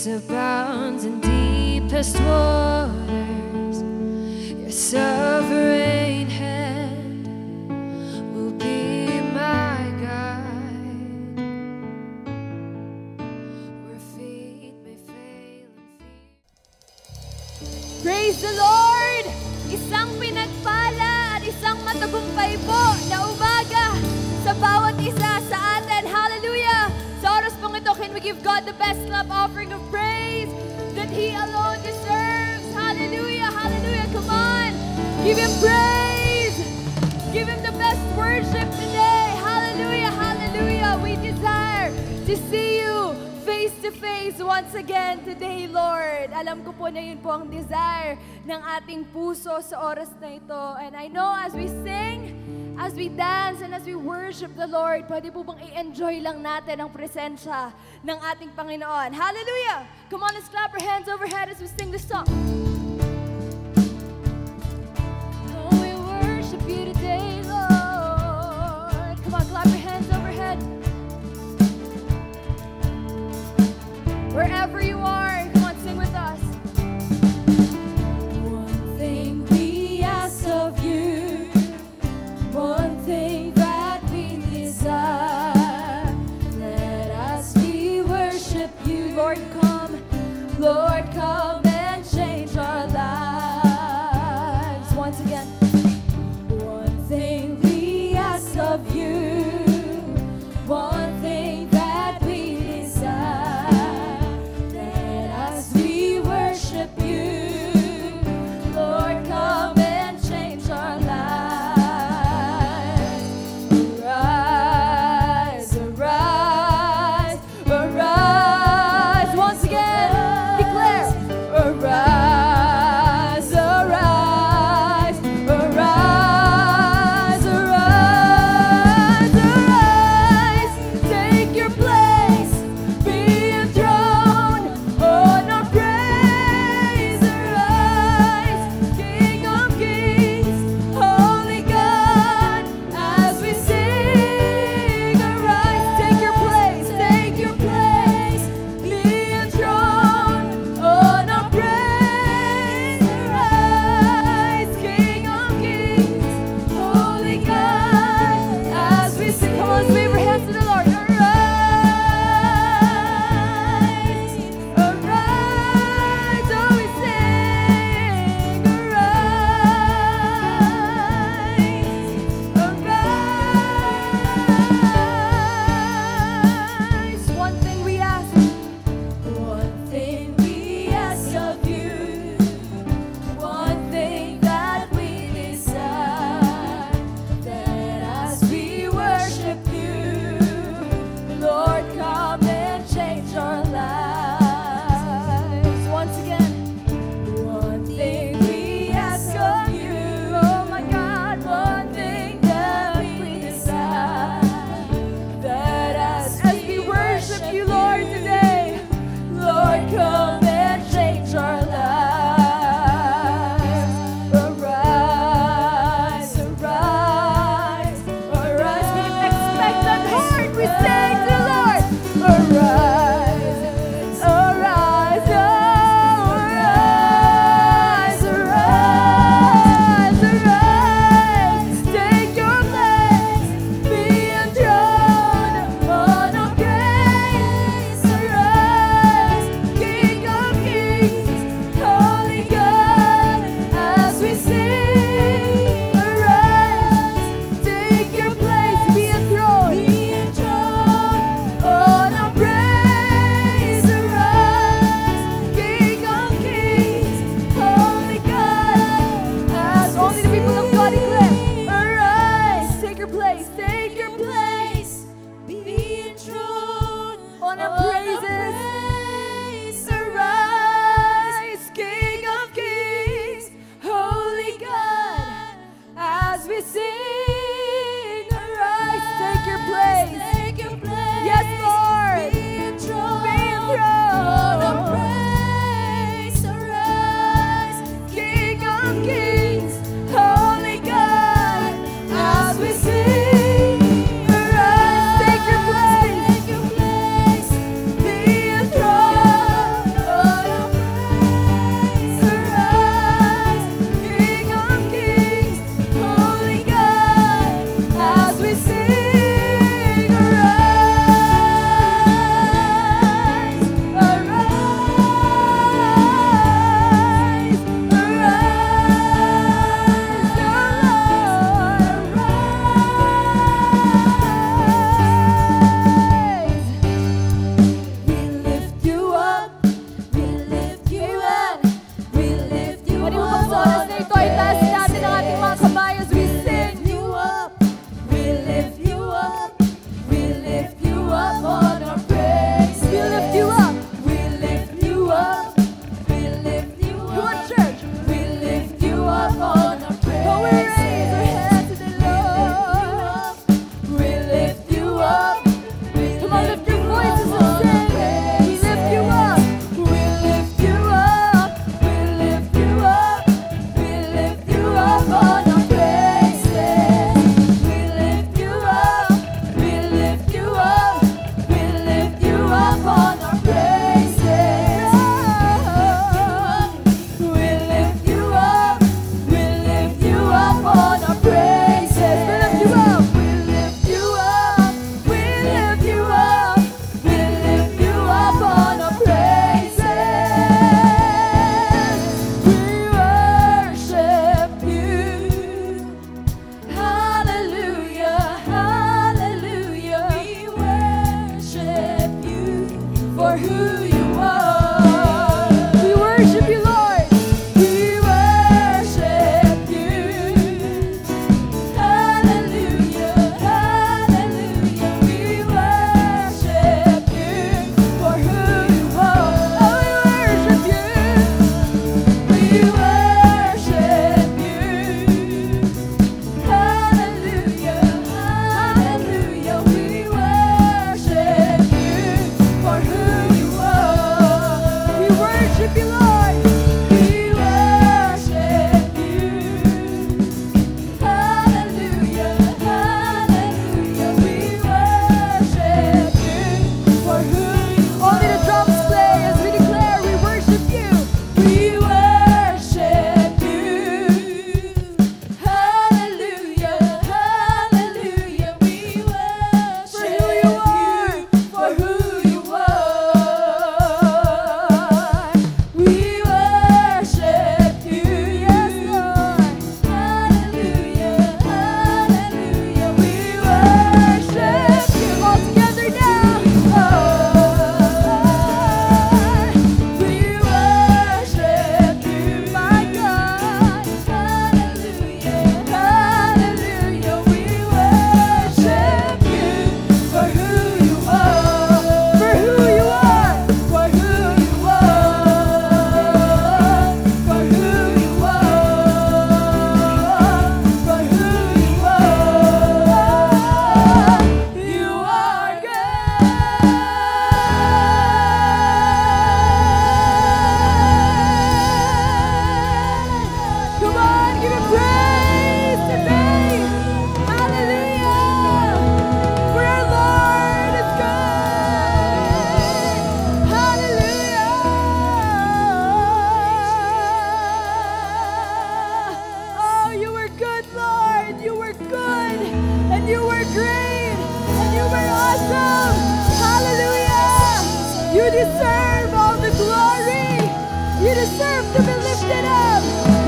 Grace abounds in deepest waters. Your sovereign hand will be my guide. Where feet may fail and feet. Praise the Lord! Isang pinagpala at isang matagumpay po na umaga sa bawat isa sa atin. Hallelujah! Sa oras pong ito, can we give God the best clap offering of praise that He alone deserves? Hallelujah! Hallelujah! Come on! Give Him praise! Give Him the best worship today! Hallelujah! Hallelujah! We desire to see You face to face once again today, Lord. Alam ko po na yun po ang desire ng ating puso sa oras na ito. And I know as we sing, as we dance, and as we worship the Lord, pwede po bang i-enjoy lang natin ang presensya ng ating Panginoon. Hallelujah! Come on, let's clap our hands overhead as we sing this song. Oh, we worship You today, Lord. Come on, clap your hands overhead. Wherever you are, come on, sing with us. One thing we ask of You, one thing that we desire, let us we worship You. Lord, come and change our lives. Once again, one thing we ask of You, one thing that we desire, let us we worship You. Lord, come and change our lives. Arise, arise, arise. Once again, declare, arise, arise, arise, arise, arise. Take your place, be enthroned on our praise. Arise,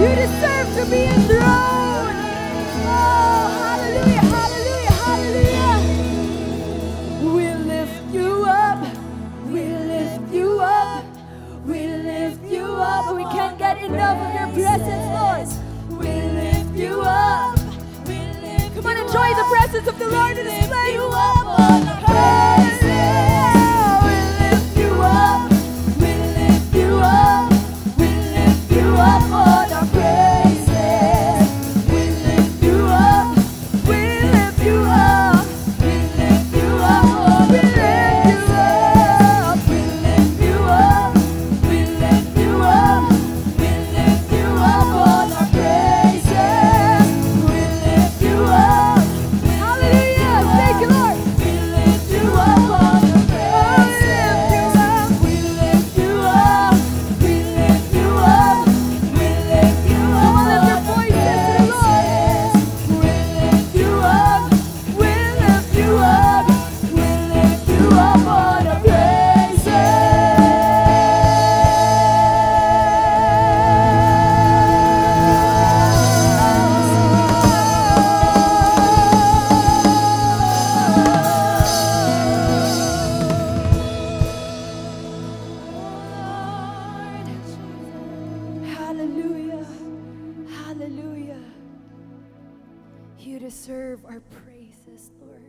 You deserve to be enthroned. Oh, hallelujah, hallelujah, hallelujah. We lift you up. We lift you up. We lift you up. We can't get enough of your presence, Lord. We lift you up. Come on, enjoy the presence of the Lord in this place. We lift you up. We lift you up. We lift you up on our praises. We lift you up. We lift you up. We lift you up. Oh, we lift you up. We lift you up. We lift you up. We lift you up on our praises. We lift you up. Hallelujah. Thank you, Lord. We lift you up on our praises. We lift you up. We lift you up. We lift you up. Come on, lift your voices to the Lord. We lift you up. We lift you up. We lift you up on our Hallelujah. Hallelujah. You deserve our praises, Lord.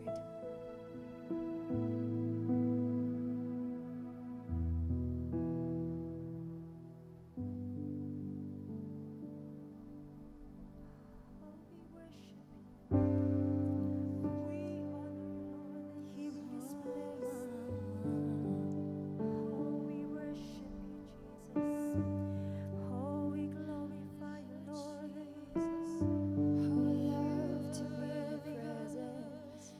Oh, love to be in your presence.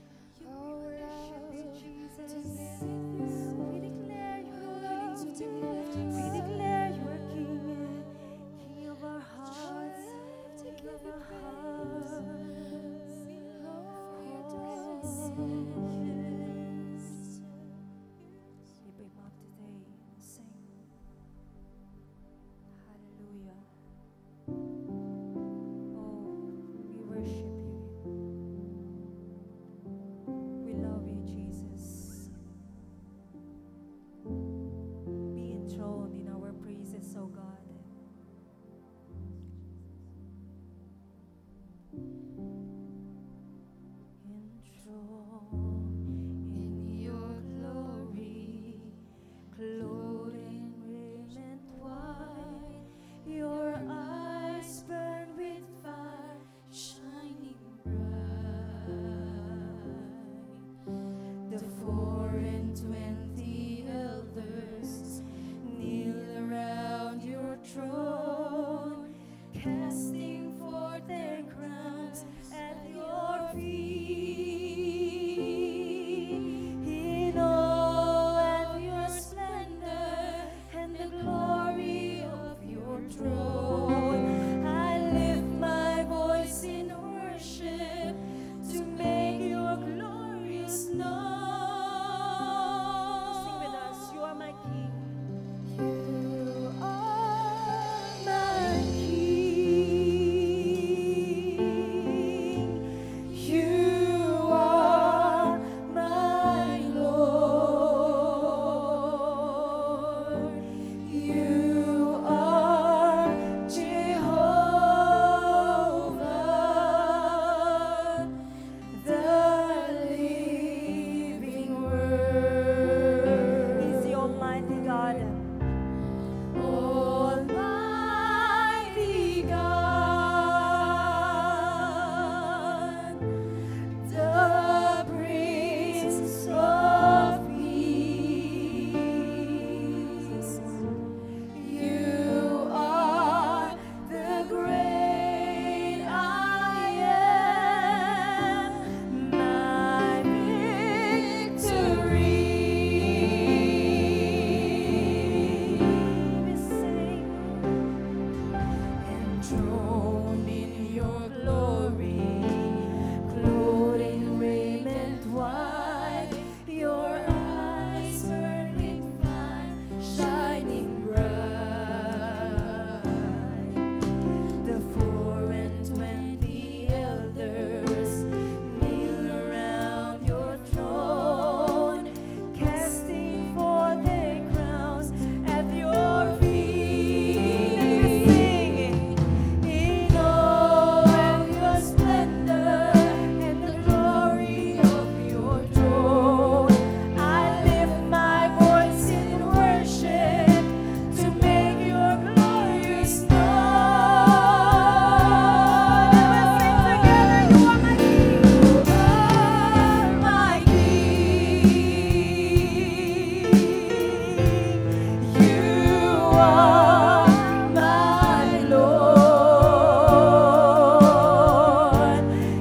are my Lord.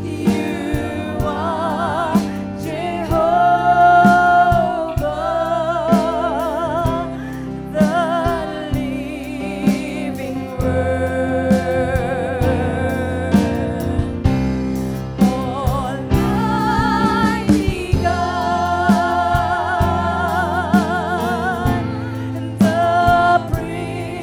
You are Jehovah, the living Word. Almighty God, the Prince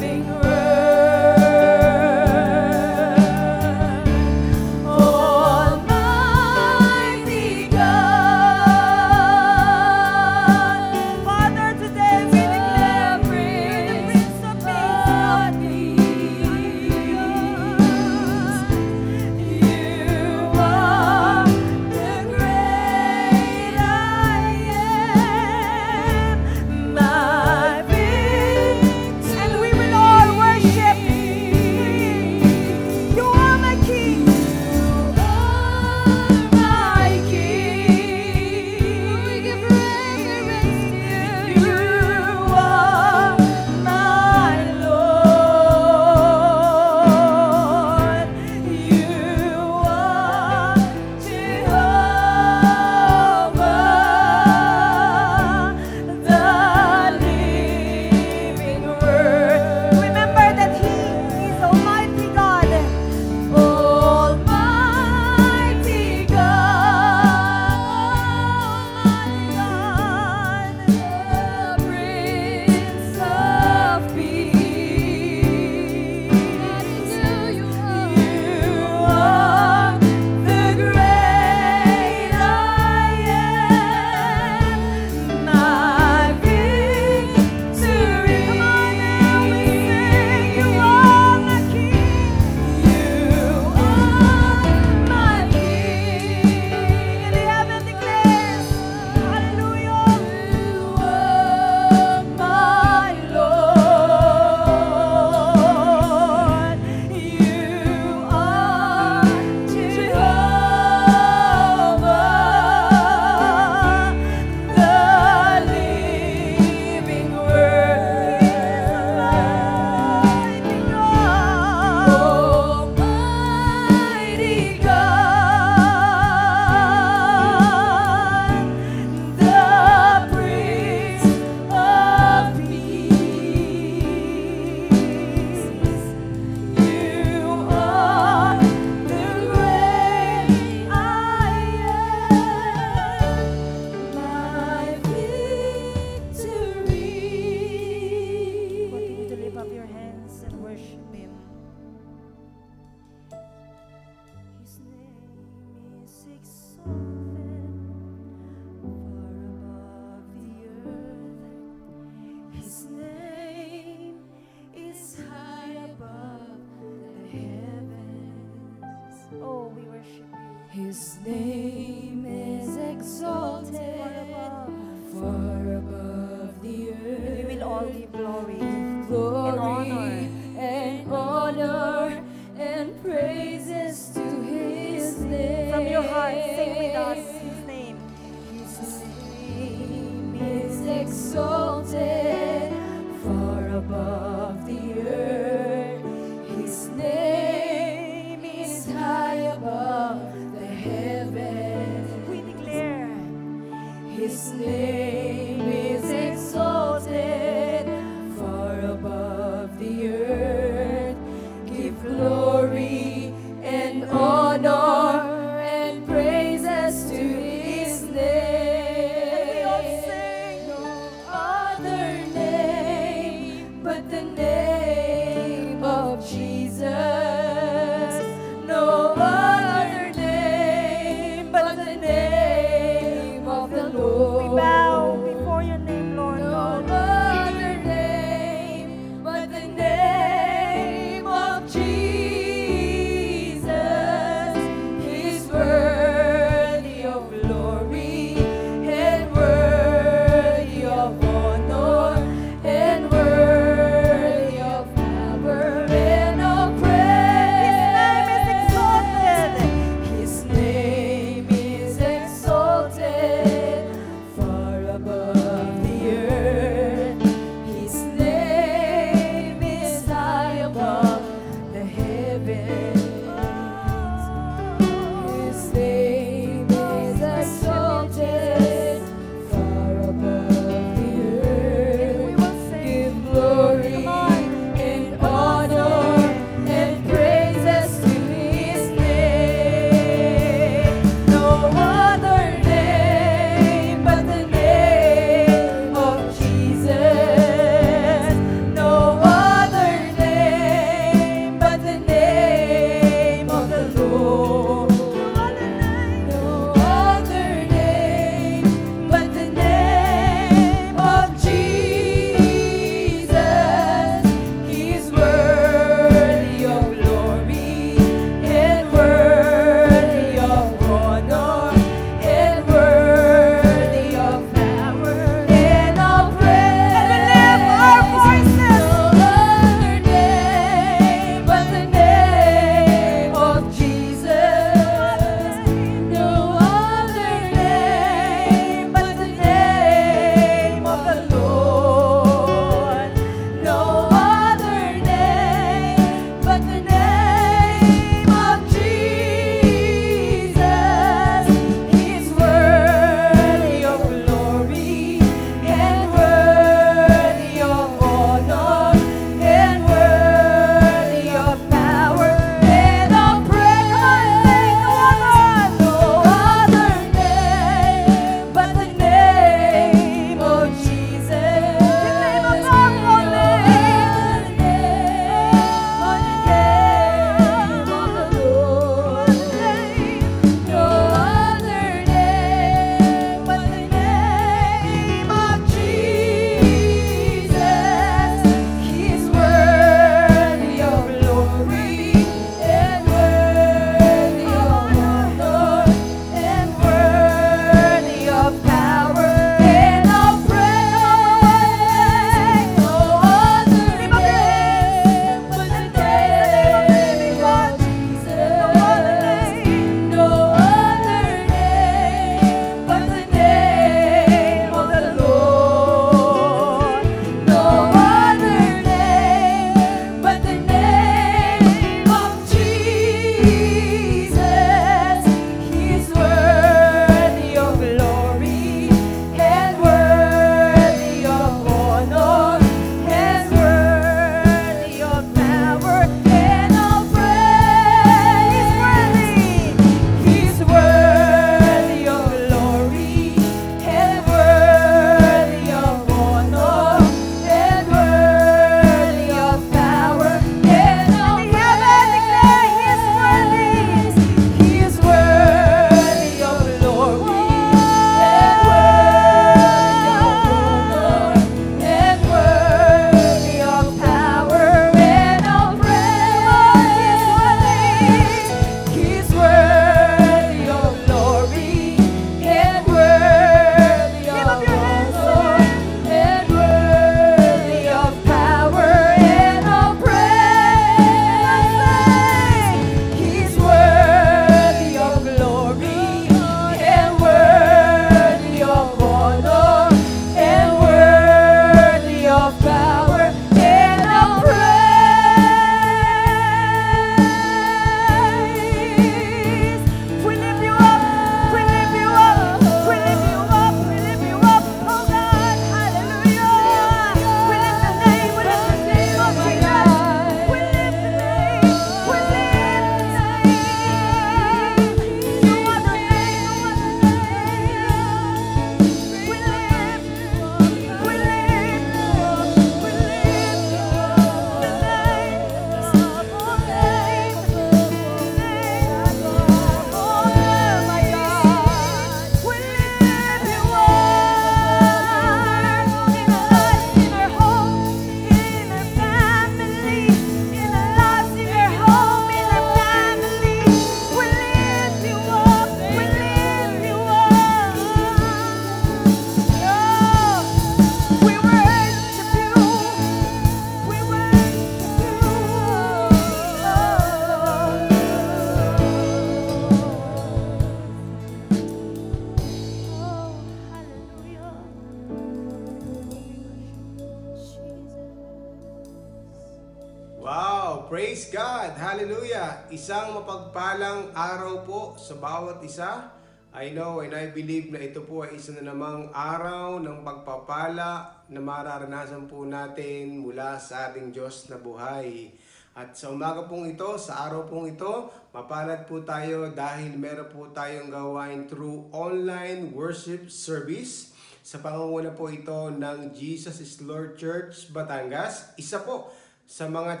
Wow! Praise God! Hallelujah! Isang mapagpalang araw po sa bawat isa. I know and I believe na ito po ay isa na namang araw ng pagpapala na mararanasan po natin mula sa ating Diyos na buhay. At sa umaga pong ito, sa araw pong ito, mapalad po tayo dahil meron po tayong gawain through online worship service. Sa pangunguna po ito ng Jesus is Lord Church, Batangas. Isa po sa mga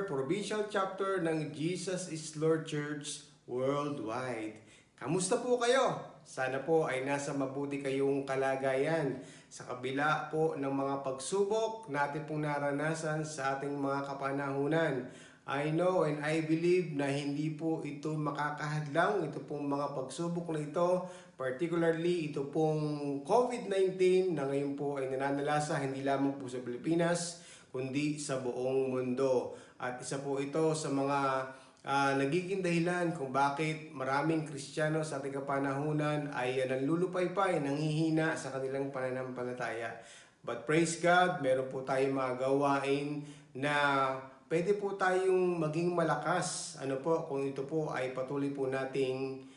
provincial chapter ng Jesus is Lord Church worldwide. Kamusta po kayo? Sana po ay nasa mabuti kayong kalagayan sa kabila po ng mga pagsubok natin pong naranasan sa ating mga kapanahunan. I know and I believe na hindi po ito makakahadlang, ito pong mga pagsubok na ito, particularly ito pong COVID-19 na ngayon po ay nananalasa hindi lamang po sa Pilipinas, kundi sa buong mundo. At isa po ito sa mga nagiging dahilan kung bakit maraming Kristiyano sa ating kapanahunan ay nanlulupaypay, nanghihina sa kanilang pananampalataya. But praise God, meron po tayong mga gawain na pwede po tayong maging malakas. Kung ito po ay patuloy po nating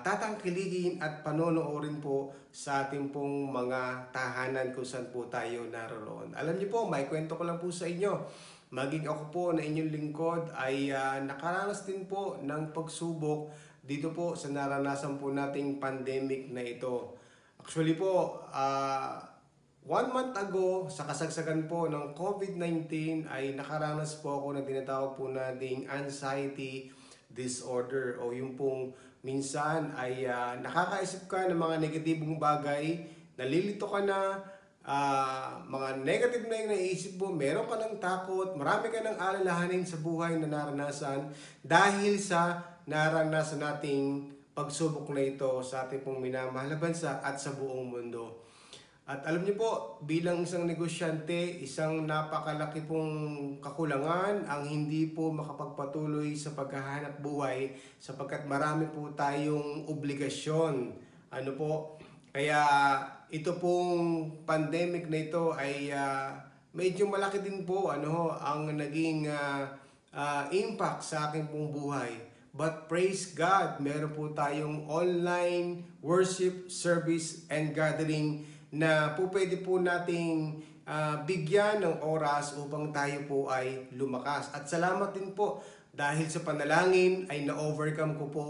tatangkiligin at panonoorin po sa ating pong mga tahanan kung saan po tayo naroon. Alam niyo po, may kwento ko lang po sa inyo. Maging ako po na inyong lingkod ay nakaranas din po ng pagsubok dito po sa naranasan po nating pandemic na ito. Actually po, 1 month ago, sa kasagsagan po ng COVID-19 ay nakaranas po ako ng tinatawag po nating anxiety disorder o yung pong minsan ay nakakaisip ka ng mga negatibong bagay, nalilito ka na, mga negative na yung naisip mo, meron ka ng takot, marami ka ng alalahanin sa buhay na naranasan dahil sa naranasan nating pagsubok na ito sa ating pong minamahal na bansa at sa buong mundo. At alam niyo po, bilang isang negosyante, isang napakalaki pong kakulangan ang hindi po makapagpatuloy sa paghahanap buhay sapagkat marami po tayong obligasyon. Kaya ito pong pandemic na ito ay medyo malaki din po ang naging impact sa aking pong buhay. But praise God, meron po tayong online worship service and gathering na po pwede po nating bigyan ng oras upang tayo po ay lumakas. At salamat din po dahil sa panalangin ay na-overcome ko po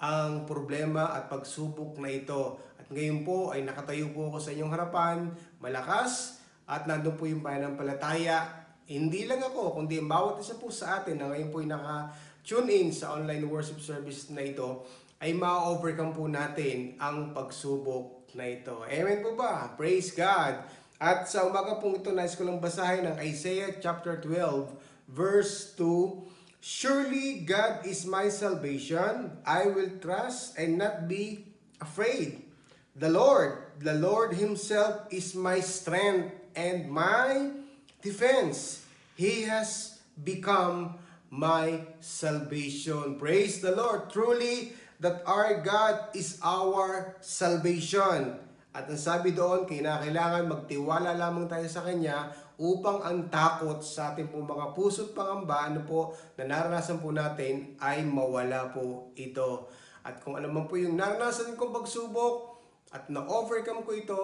ang problema at pagsubok na ito. At ngayon po ay nakatayo po ako sa inyong harapan, malakas, at nandun po yung pananampalataya. Hindi lang ako, kundi bawat isa po sa atin na ngayon po ay naka-tune in sa online worship service na ito, ay ma-overcome po natin ang pagsubok na ito. Amen po ba? Praise God! At sa umaga pong ito, nais ko lang basahin ng Isaiah chapter 12, verse 2. Surely God is my salvation. I will trust and not be afraid. The Lord Himself is my strength and my defense. He has become my salvation. Praise the Lord. Truly, that our God is our salvation. At ang sabi doon, kailangan magtiwala lamang tayo sa Kanya upang ang takot sa ating pong mga puso't pangamba na naranasan po natin ay mawala po ito. At kung ano man po yung naranasan kong pagsubok at na-overcome ko ito,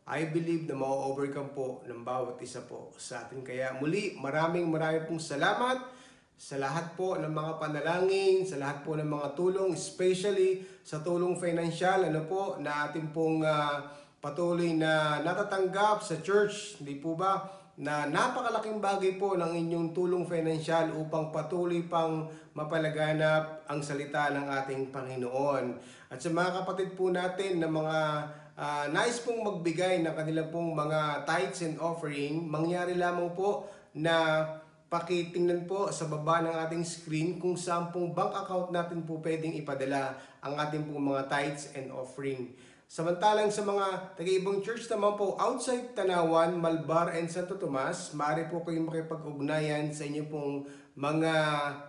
I believe na ma-overcome po ng bawat isa po sa atin. Kaya muli, maraming pong salamat sa lahat po ng mga panalangin, sa lahat po ng mga tulong, especially sa tulong financial, na ating pong patuloy na natatanggap sa church, hindi po ba? Na napakalaking bagay po ng inyong tulong financial upang patuloy pang mapalaganap ang salita ng ating Panginoon. At sa mga kapatid po natin na mga nais pong magbigay ng kanilang pong mga tithes and offering, mangyari lamang po na pakitingnan po sa baba ng ating screen kung saan pong bank account natin po pwedeng ipadala ang ating pong mga tithes and offering. Samantalang sa mga taga-ibang church naman po outside Tanawan, Malbar, and Santo Tomas, maaari po kayong makipag-ugnayan sa inyong pong mga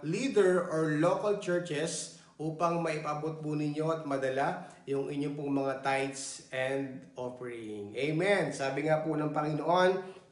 leader or local churches upang maipabot po ninyo at madala yung inyong pong mga tithes and offering. Amen! Sabi nga po ng Panginoon,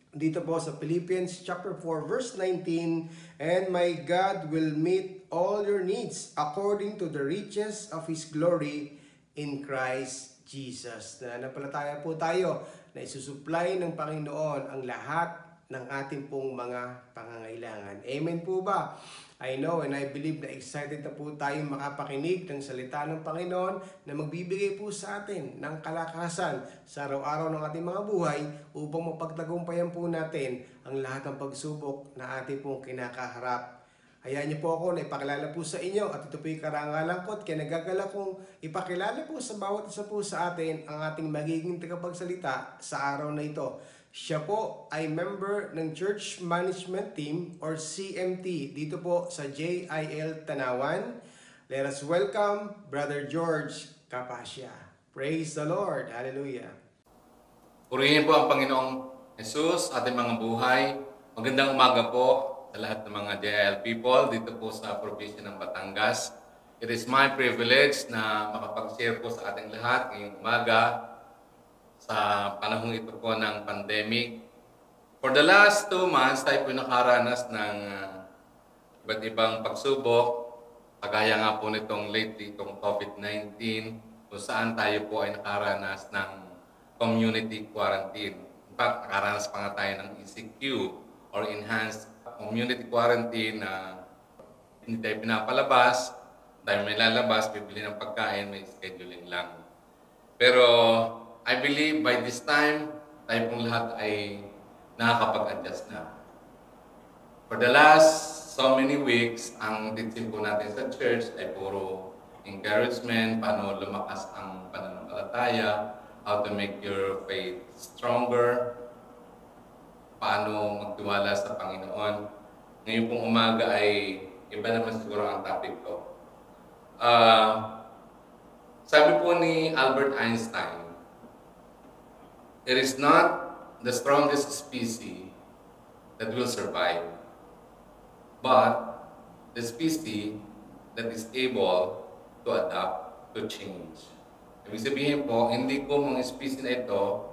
dito po sa Philippians chapter 4 verse 19, and my God will meet all your needs according to the riches of His glory in Christ Jesus. Nananampalataya po tayo na isusupply ng Panginoon ang lahat ng ating pong mga pangangailangan. Amen po ba? I know and I believe na excited na po tayo makapakinig ng salita ng Panginoon na magbibigay po sa atin ng kalakasan sa araw-araw ng ating mga buhay upang mapagtagumpayan po natin ang lahat ng pagsubok na ating pong kinakaharap. Hayaan niyo po ako na ipakilala po sa inyo at ito po yung karangalan ko at kinagagala kong ipakilala po sa bawat isa po sa atin ang ating magiging tagapagsalita sa araw na ito. Siya po ay member ng Church Management Team or CMT dito po sa JIL Tanawan. Let us welcome Brother George Capascia. Praise the Lord. Hallelujah. Purihin po ang Panginoong Jesus, ating mga buhay. Magandang umaga po sa lahat ng mga JIL people dito po sa probinsya ng Batangas. It is my privilege na makapag-share po sa ating lahat ngayong umaga sa panahong ito po ng pandemic. For the last 2 months, tayo po nakaranas ng iba't ibang pagsubok. Kagaya nga po nitong lately, itong COVID-19, kung saan tayo po ay nakaranas ng community quarantine. In fact, nakaranas pa nga tayo ng ECQ or Enhanced Community Quarantine na hindi tayo pinapalabas, tayo may lalabas, bibili ng pagkain, may scheduling lang. Pero I believe by this time, tayo pong lahat ay nakakapag-adjust na. For the last so many weeks, ang teaching po natin sa church ay puro encouragement, paano lumakas ang pananampalataya, how to make your faith stronger, paano magtiwala sa Panginoon. Ngayon pong umaga ay iba naman siguro ang topic ko. Sabi po ni Albert Einstein, it is not the strongest species that will survive, but the species that is able to adapt to change. Ibig sabihin po, hindi ko mga species na ito,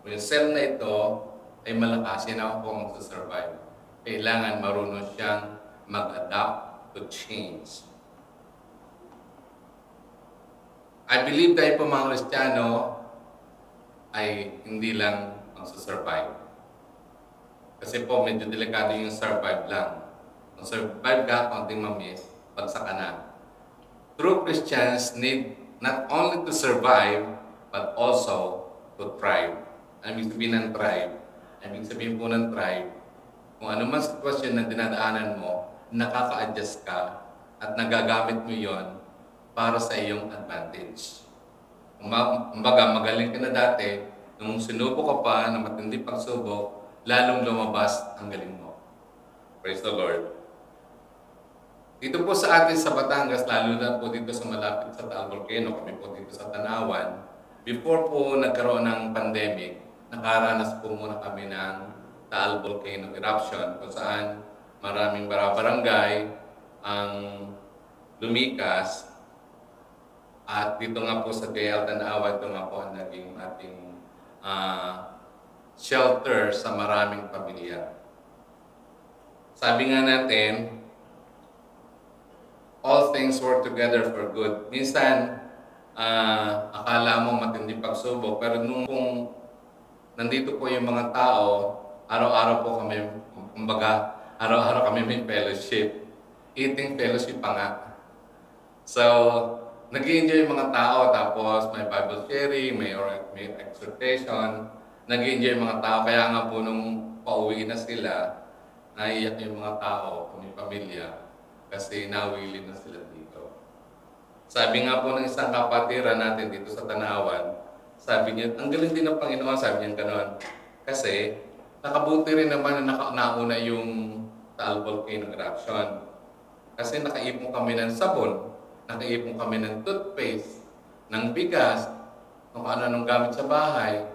o yung cell na ito, ay malakas, yan ako po magsasurvive. Kailangan marunong siyang mag-adapt to change. I believe tayo po mga Kristiyano ay hindi lang magsasurvive. Kasi po medyo delikado yung survive lang. Kung survive ka, konting mamiss, bagsak ka na. True Christians need not only to survive, but also to thrive. Ibig sabihin ng thrive? Ibig sabihin po ng thrive, kung ano man sitwasyon na dinadaanan mo, nakaka-adjust ka at nagagamit mo yon para sa iyong advantage. Kumbaga, magaling ka na dati, nung sinubo ka pa na matindi pagsubok, lalong lumabas ang galing mo. Praise the Lord. Dito po sa atin sa Batangas, lalo na po dito sa malapit sa Taal Volcano, kami po dito sa Tanawan, before po nagkaroon ng pandemic, nakaranas po muna kami ng Taal Volcano eruption, kung saan maraming barangay ang lumikas. At dito nga po sa JIL Tanawan, ito nga po ang naging ating shelter sa maraming pamilya. Sabi nga natin, all things work together for good. Minsan, akala mo matindi pagsubok, pero nung nandito po yung mga tao, araw-araw po kami, kumbaga, araw-araw kami may fellowship. Eating fellowship pa nga. So, nag-i-enjoy yung mga tao, tapos may Bible sharing, may exhortation, nag-i-enjoy yung mga tao. Kaya nga po nung pauwi na sila, naiiyak yung mga tao, may pamilya, kasi nawili na sila dito. Sabi nga po ng isang kapatiran natin dito sa Tanawan, sabi niya, ang galing din ng Panginoon, sabi niya gano'n. Kasi, nakabuti rin naman na nauna yung Taal Volcano eruption. Kasi nakaipon kami ng sabon, nakaipon kami ng toothpaste, ng bigas, kung ano gamit sa bahay.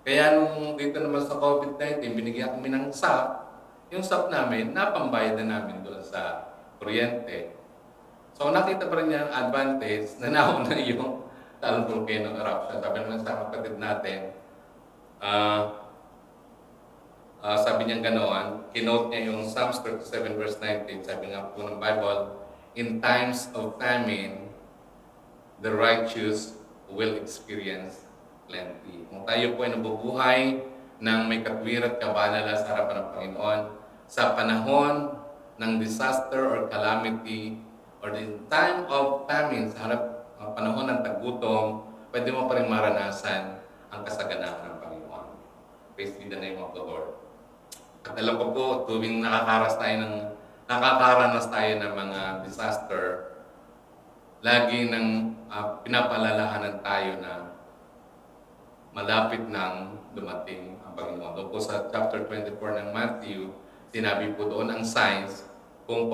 Kaya nung dito naman sa COVID-19, binigyan kami ng SAP. Yung SAP namin, napambayad na namin doon sa kuryente. So nakita pa rin niya ang advantage na nauna yung Taal Volcano eruption. Sabi naman sa kapatid natin, sabi niya ganoon, kinote niya yung Psalms 37 verse 19, sabi nga po ng Bible, in times of famine, the righteous will experience plenty. Kung tayo po ay nabubuhay ng may katwiran at kabanala sa harapan ng Panginoon, sa panahon ng disaster or calamity, or in time of famine, sa panahon ng tagutom, pwede mo pa rin maranasan ang kasaganaan ng Panginoon. Praise be the name of the Lord. At alam ko po, tuwing nakakaranas tayo ng mga disaster, lagi nang pinapaalalahanan tayo na malapit nang dumating ang Panginoon. Doon po sa chapter 24 ng Matthew, sinabi po doon ang signs kung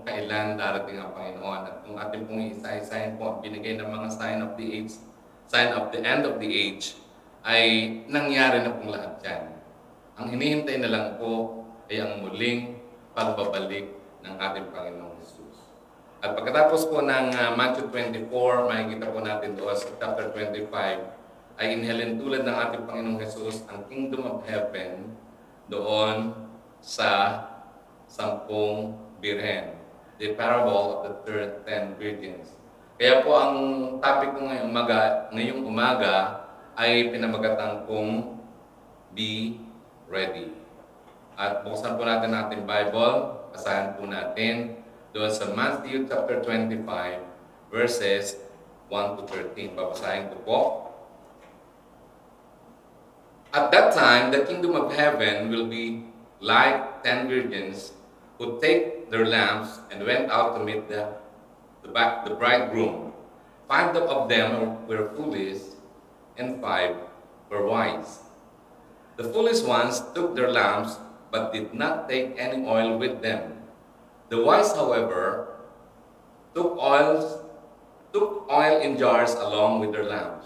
kailan darating ang Panginoon. At kung ating pong isa-isahin po, binigay ng mga sign of the end of the age, ay nangyari na pong lahat yan. Ang hinihintay na lang po ay ang muling pagbabalik ng ating Panginoong Jesus. At pagkatapos po ng Matthew 24, makikita po natin doon sa chapter 25, ay inhalin tulad ng ating Panginoong Jesus ang Kingdom of Heaven doon sa 10 birhen. The parable of the 10 virgins. Kaya po ang topic ko ngayong umaga ay pinamagatang kong Be Ready. At buksan po natin ang ating Bible, basahin po natin doon sa Matthew chapter 25 verses 1 to 13. Babasahin ko po. At that time, the kingdom of heaven will be like 10 virgins who take their lamps and went out to meet the bridegroom. 5 of them were foolish, and 5 were wise. The foolish ones took their lamps, but did not take any oil with them. The wise, however, took oil in jars along with their lamps.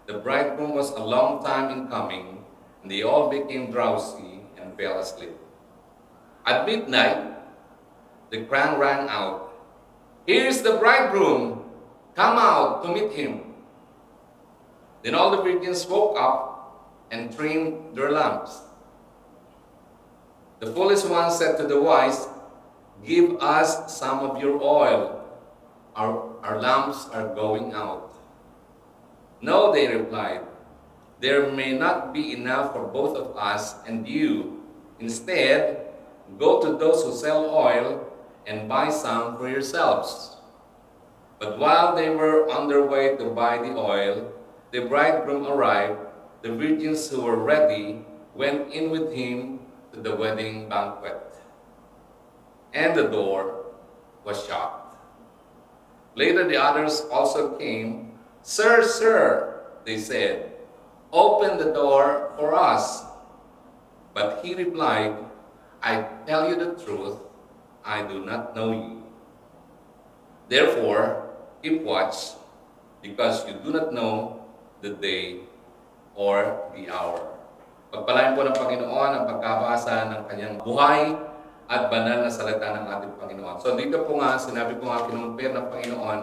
The bridegroom was a long time in coming, and they all became drowsy and fell asleep. At midnight, the cry rang out, "Here is the bridegroom! Come out to meet him!" Then all the virgins woke up and trimmed their lamps. The foolish one said to the wise, "Give us some of your oil. Our lamps are going out." "No," they replied, "there may not be enough for both of us and you. Instead, go to those who sell oil and buy some for yourselves." But while they were on their way to buy the oil, the bridegroom arrived. The virgins who were ready went in with him to the wedding banquet, and the door was shut. Later the others also came. "Sir, sir," they said, "open the door for us." But he replied, "I tell you the truth, I do not know you. Therefore, keep watch, because you do not know the day or the hour." Pagpalain po ng Panginoon ang pagkabasa ng kanyang buhay at banal na salita ng ating Panginoon. So dito po nga, sinabi po nga kinumpir ng Panginoon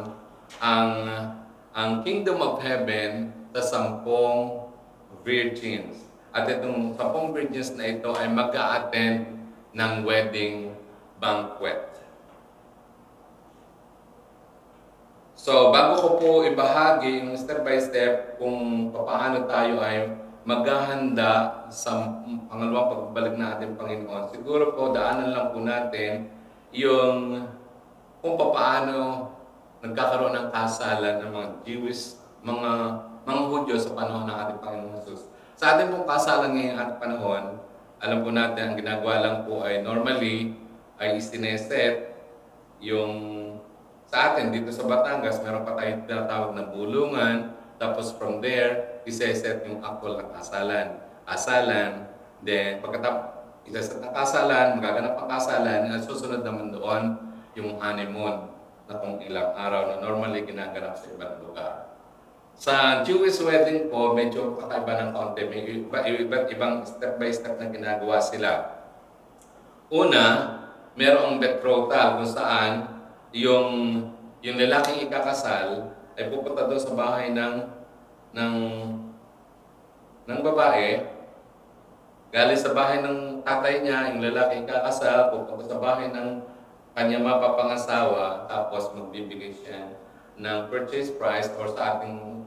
ang Kingdom of Heaven sa 10 virgins. At itong 10 virgins na ito ay mag-a-attend ng wedding banquet. So, bago ko po ibahagi yung step by step kung paano tayo ay maghahanda sa pangalawang pagbabalik na ating Panginoon, siguro po daanan lang po natin yung kung paano nagkakaroon ng kasalan ng mga Jewish, mga Hudyo sa panahon ng ating Panginoon Jesus. Sa ating pong kasalan ngayong ating panahon, alam po natin, ang ginagawa lang po ay normally ay isineset yung sa atin dito sa Batangas, meron pa tayong tinatawag na bulungan. Tapos from there, iseset yung actual na kasalan. Then pagkatapos iseset ng kasalan, magaganap ang kasalan, at susunod naman doon yung honeymoon na kung ilang araw na normally ginaganap sa ibang lugar. Sa Jewish wedding po, medyo kakaiba ng kaunti. May iba't ibang step by step na ginagawa sila. Una, merong betrothal kung saan yung lalaking ikakasal ay pupunta doon sa bahay ng babae galing sa bahay ng tatay niya, yung lalaki kakasal, pupunta sa bahay ng kanyang mapapangasawa, tapos magbibigay siya ng purchase price or sa ating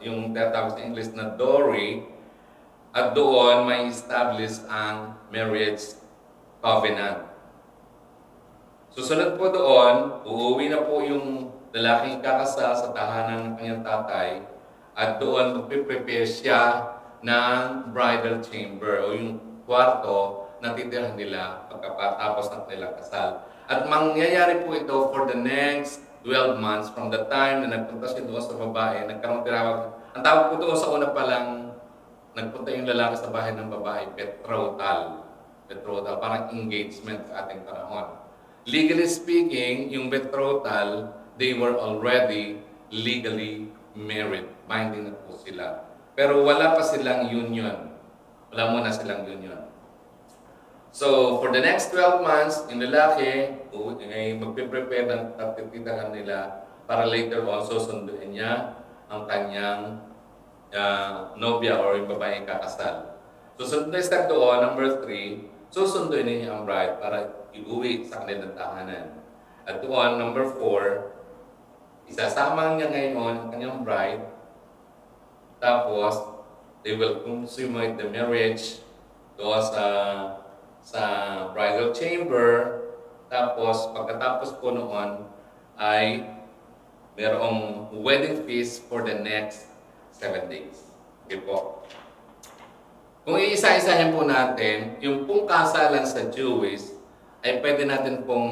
yung tinatawag sa English na dowry, at doon may establish ang marriage covenant. Susunod po doon, uuwi na po yung lalaking kakasal sa tahanan ng kanyang tatay at doon magpiprepare siya ng bridal chamber o yung kwarto na titirhan nila pagkatapos ng kanilang kasal. At mangyayari po ito for the next 12 months from the time na nagpunta siya doon sa babae, nagkaroon tinawag. Ang tawag po doon sa una pa lang, nagpunta yung lalaki sa bahay ng babae, betrothal. Betrothal, parang engagement sa ating panahon. Legally speaking, yung betrothal, they were already legally married. Binding na po sila. Pero wala pa silang union. Wala muna silang union. So, for the next 12 months, yung lalaki ay magpiprepare ng tatititahan nila para later on susunduin niya ang kanyang nobya or yung babaeng kakasal. So, sunod step doon, number 3, susunduin niya ang bride para iuwi sa kanilang tahanan. At doon, number 4, isasama niya ngayon ang kanyang bride. Tapos, they will consummate the marriage doon sa bridal chamber. Tapos, pagkatapos po noon, ay merong wedding feast for the next 7 days. Okay po. Kung iisa-isahin po natin, yung pong kasalan sa Jewish, ay pwede natin pong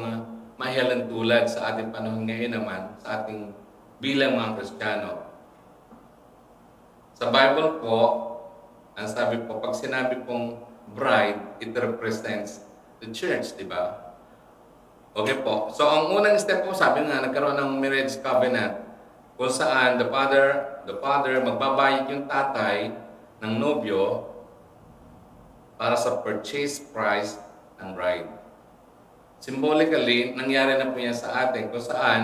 mahihalan tulad sa ating panahon ngayon naman, sa ating bilang mga Kristiyano. Sa Bible po, ang sabi po, pag sinabi pong bride, it represents the church, di ba? Okay po. So, ang unang step po, sabi nga, nagkaroon ng marriage covenant kung saan the father magbabayad yung tatay ng nobyo para sa purchase price ng bride. Symbolically, nangyari na po yan sa atin kung saan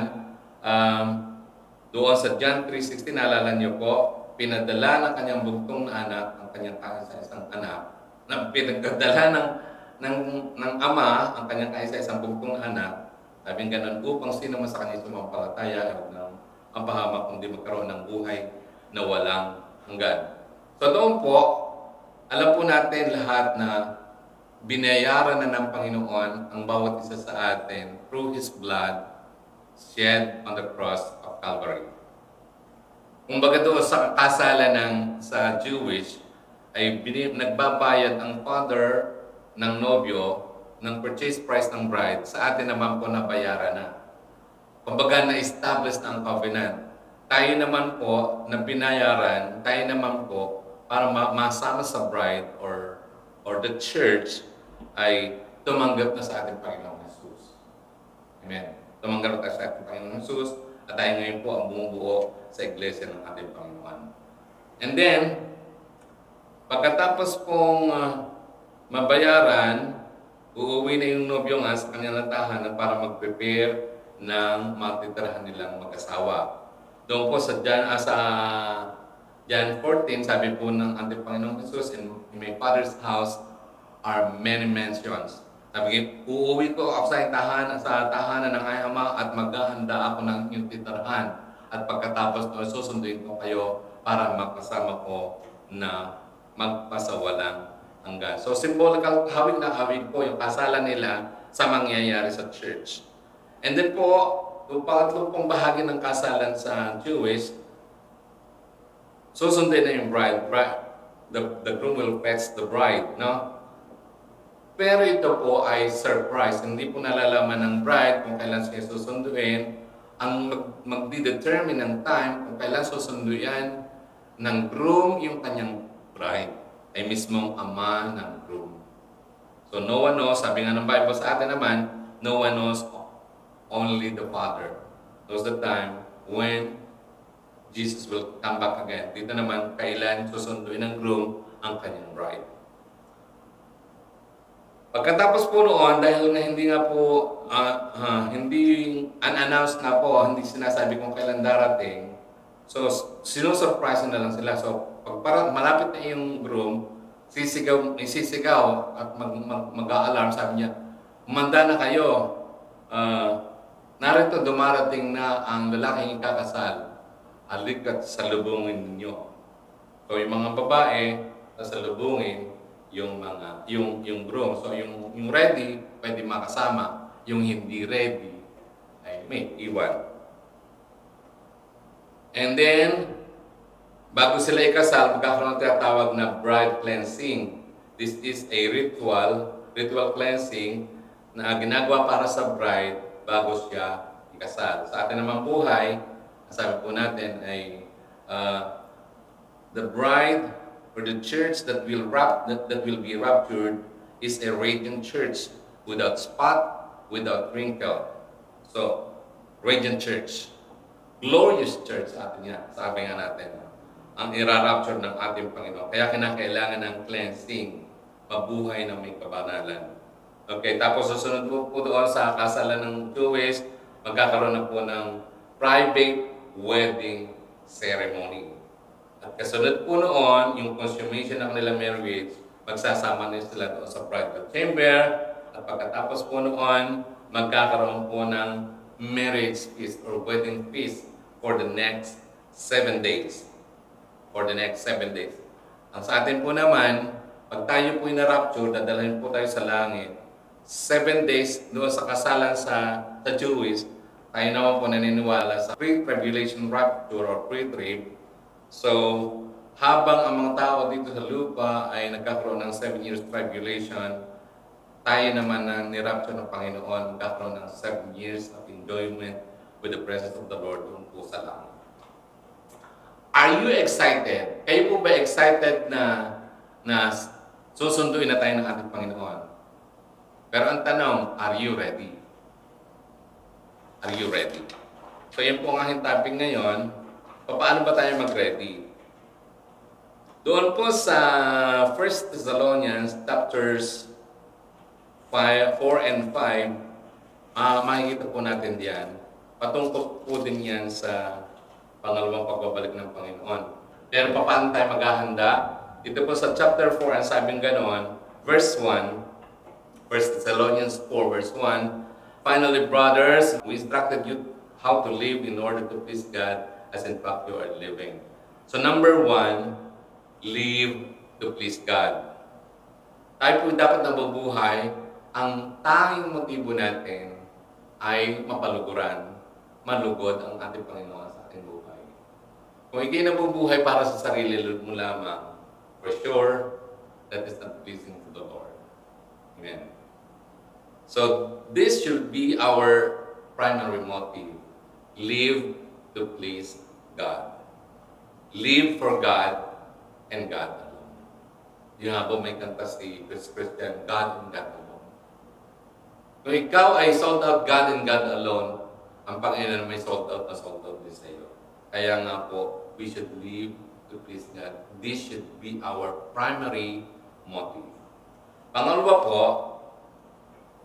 doon sa John 3:16, naalala niyo po, pinadala ng kanyang bugtong na anak, ang kanyang kaisa-isang anak, na pinagdala ng ama ang kanyang kaisa-isang bugtong na anak, sabing ganun, upang sino man sa kanya sumampalataya at ng ang pahamak kundi magkaroon ng buhay na walang hanggan. So doon po, alam po natin lahat na binayaran na ng Panginoon ang bawat isa sa atin through His blood shed on the cross of Calvary. Kung baga doon sa kasalan sa Jewish, ay nagbabayad ang father ng nobyo ng purchase price ng bride. Sa atin naman po nabayaran na. Kumbaga na-establish na ang covenant. Tayo naman po na binayaran, tayo naman po para masama sa bride or the church ay tumanggap na sa ating Panginoong Jesus. Amen. Tumanggap na sa ating Panginoong Jesus at tayo ngayon po ang bumubuo sa iglesia ng ating Panginoon. And then, pagkatapos pong mabayaran, uuwi na yung nobyo nga sa kanyang tahanan para mag-prepare ng matitirahan nilang mag-asawa. Doon po sa John 14, sabi po ng ating Panginoong Jesus, in my Father's house are many mansions. Sabi, uuwi ko ako sa tahanan ng aking Ama at maghahanda ako ng inyong titirahan. At pagkatapos doon, susunduin ko kayo para magkasama ko na magpasawalang hanggan. So, symbolical, hawig na hawig po yung kasalan nila sa mangyayari sa church. And then po, yung pangatlong pong bahagi ng kasalan sa Jewish, susundin na yung bride. The groom will fetch the bride, no? Pero ito po ay surprise. Hindi po nalalaman ng bride kung kailan siya susunduin. Ang magdi-determine ng time kung kailan susunduin ng groom yung kanyang bride ay mismong ama ng groom. So no one knows, sabi nga ng Bible sa atin naman, no one knows, only the Father knows the time when Jesus will come back again. Dito naman, kailan susunduin ng groom ang kanyang bride. Pagkatapos po noon, dahil nga hindi nga po, hindi unannounced nga po, hindi sinasabi kung kailan darating, so sinusurprise na lang sila. So pag malapit na yung groom, sisigaw at mag-a-alarm. Sabi niya, umanda na kayo. Narito dumarating na ang lalaking ikakasal. Halika't salubungin ninyo. So yung mga babae, sasalubungin yung groom. So yung ready, pwede makasama. Yung hindi ready, ay may iwan. And then, bago sila ikasal, magkakaroon ng tinatawag na bride cleansing. This is a ritual cleansing na ginagawa para sa bride bago siya ikasal. Sa atin naman buhay, sabi po natin ay the bride or the church that will be raptured is a radiant church without spot, without wrinkle. So, radiant church. Glorious church sa atin yan. Sabi nga natin, ang ira-rapture ng ating Panginoon. Kaya kinakailangan ng cleansing, mabuhay na may kabanalan. Okay, tapos susunod po doon sa kasalan ng Jewish, magkakaroon na po ng private wedding ceremony. At kasunod po noon, yung consummation ng kanilang marriage, magsasama na sila doon sa private chamber. At pagkatapos po noon, magkakaroon po ng marriage feast or wedding feast for the next 7 days. For the next 7 days. Ang sa atin po naman, pag tayo po na-rapture, dadalhin po tayo sa langit. 7 days doon sa kasalan sa Jewish, tayo naman po naniniwala sa pre-tribulation rapture or pre-trib. So, habang ang mga tao dito sa lupa ay nagkakaroon ng 7 years tribulation, tayo naman na ni-rapture ng Panginoon, magkakaroon ng 7 years of enjoyment with the presence of the Lord doon po sa langit. Are you excited? Kayo po ba excited na susunduin na tayo ng ating Panginoon? Pero ang tanong, are you ready? Are you ready? So yan po ang aking topic ngayon. Paano ba tayo mag-ready? Doon po sa 1 Thessalonians chapters 4 and 5, makikita po natin diyan. Patungkol po din yan sa pangalawang pagbabalik ng Panginoon. Pero paano tayo maghahanda? Dito po sa chapter 4, ang sabing ganoon, verse 1, 1 Thessalonians 4, verse 1, finally, brothers, we instructed you how to live in order to please God as in fact you are living. So number 1, live to please God. Tayo po dapat nabubuhay, ang tanging motibo natin ay mapaluguran, malugod ang ating Panginoon sa ating buhay. Kung ikay nabubuhay para sa sarili mo lamang, for sure, that is not pleasing to the Lord. Amen. So, this should be our primary motive. Live to please God. Live for God and God alone. Yung nga po may kanta si Chris Christian, God and God alone. Kung ikaw ay sold out God and God alone, ang Panginoon may sold out din sa iyo. Kaya nga po, we should live to please God. This should be our primary motive. Pangalawa po,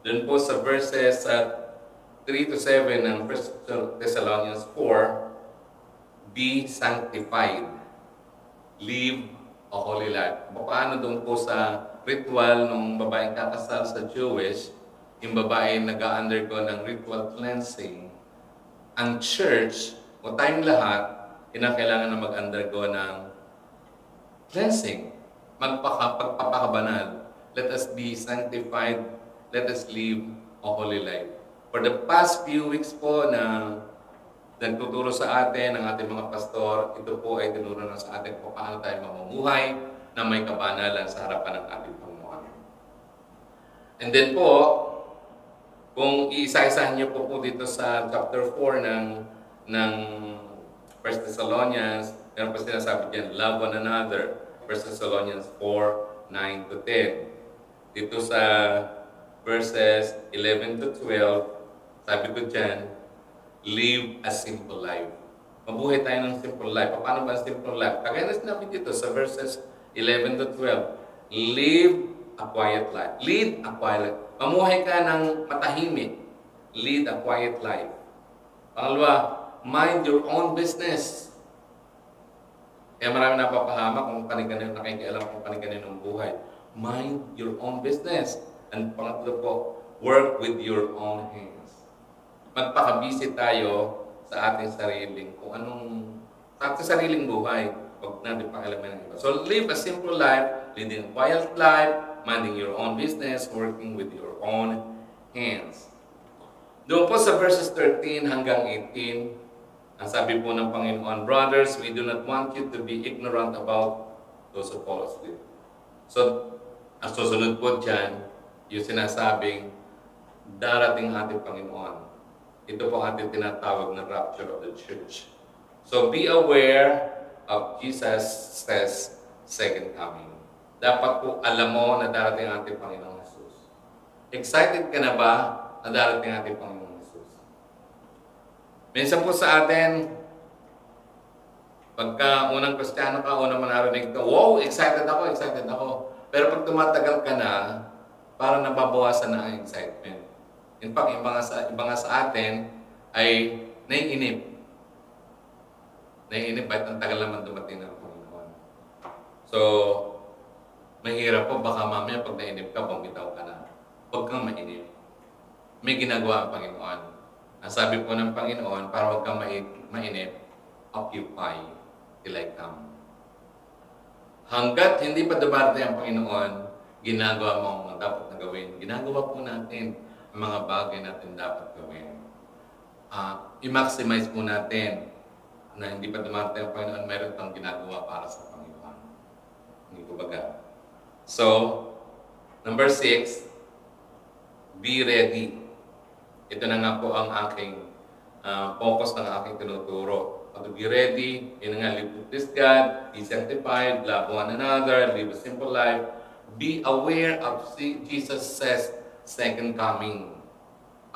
dun po sa verses 3 to 7 ng 1 Thessalonians 4, be sanctified. Live a holy life. Paano doon po sa ritual ng babaeng kakasal sa Jewish, yung babae nag-undergo ng ritual cleansing, ang church, o tayong lahat, kinakailangan na mag-undergo ng cleansing, pagpapakabanal. Let us be sanctified. Let us live a holy life. For the past few weeks po na nagtuturo sa atin ng ating mga pastor, ito po ay tinuro na sa atin kung paano tayo mamumuhay na may kabanalan sa harapan ng ating Panginoon. And then po, kung iisa-isahan niyo po dito sa chapter 4 ng 1 Thessalonians, meron pa sinasabi diyan, love one another. 1 Thessalonians 4, 9 to 10. Dito sa verses 11 to 12, sabi ko dyan, live a simple life. Mabuhay tayo ng simple life. Paano ba ang simple life? Kagaya na sinabi dito sa verses 11 to 12, live a quiet life. Lead a quiet life. Mamuhay ka ng matahimik. Lead a quiet life. Pangalawa, mind your own business. Kaya marami napapahamak kung kani-kanino nakikialam kung kani-kanino ng buhay. Mind your own business. And pangatlo po, work with your own hands. Magpakabisi tayo sa ating sariling, kung anong, sa ating sariling buhay. Huwag natin pakialaman ng iba. So live a simple life, leading a quiet life, minding your own business, working with your own hands. Doon po sa verses 13 hanggang 18, ang sabi po ng Panginoon, brothers, we do not want you to be ignorant about those who fall asleep. So, ang susunod po dyan, yung sinasabing, darating ating Panginoon. Ito po ating tinatawag na rapture of the church. So, be aware of Jesus' second coming. Dapat po alam mo na darating ating Panginoon Jesus. Excited ka na ba na darating ating Panginoon? Minsan po sa atin, pagka unang Kristiyano ka, unang manarinig ka, wow, excited ako. Pero pag tumatagal ka na, parang nababawasan na ang excitement. In fact, iba nga sa atin ay naiinip. Naiinip, bahit ang tagal naman dumating ng Panginoon. So, mahirap po, baka mamaya pag nainip ka, bumitaw ka na. Huwag kang mainip. May ginagawa ang Panginoon. Ang sabi po ng Panginoon, para huwag kang mainip, occupy till I come. Hanggat hindi pa dumarating ang Panginoon, ginagawa mo ang dapat na gawin. Ginagawa po natin ang mga bagay natin dapat gawin. I-maximize po natin na hindi pa dumarating ang Panginoon, mayroon tayong ginagawa para sa Panginoon. Hindi ko baga. So, number 6, be ready. Ito na nga po ang aking focus ng aking tinuturo. To be ready, yun nga, live to please God, be sanctified, love one another, live a simple life. Be aware of Jesus' second coming.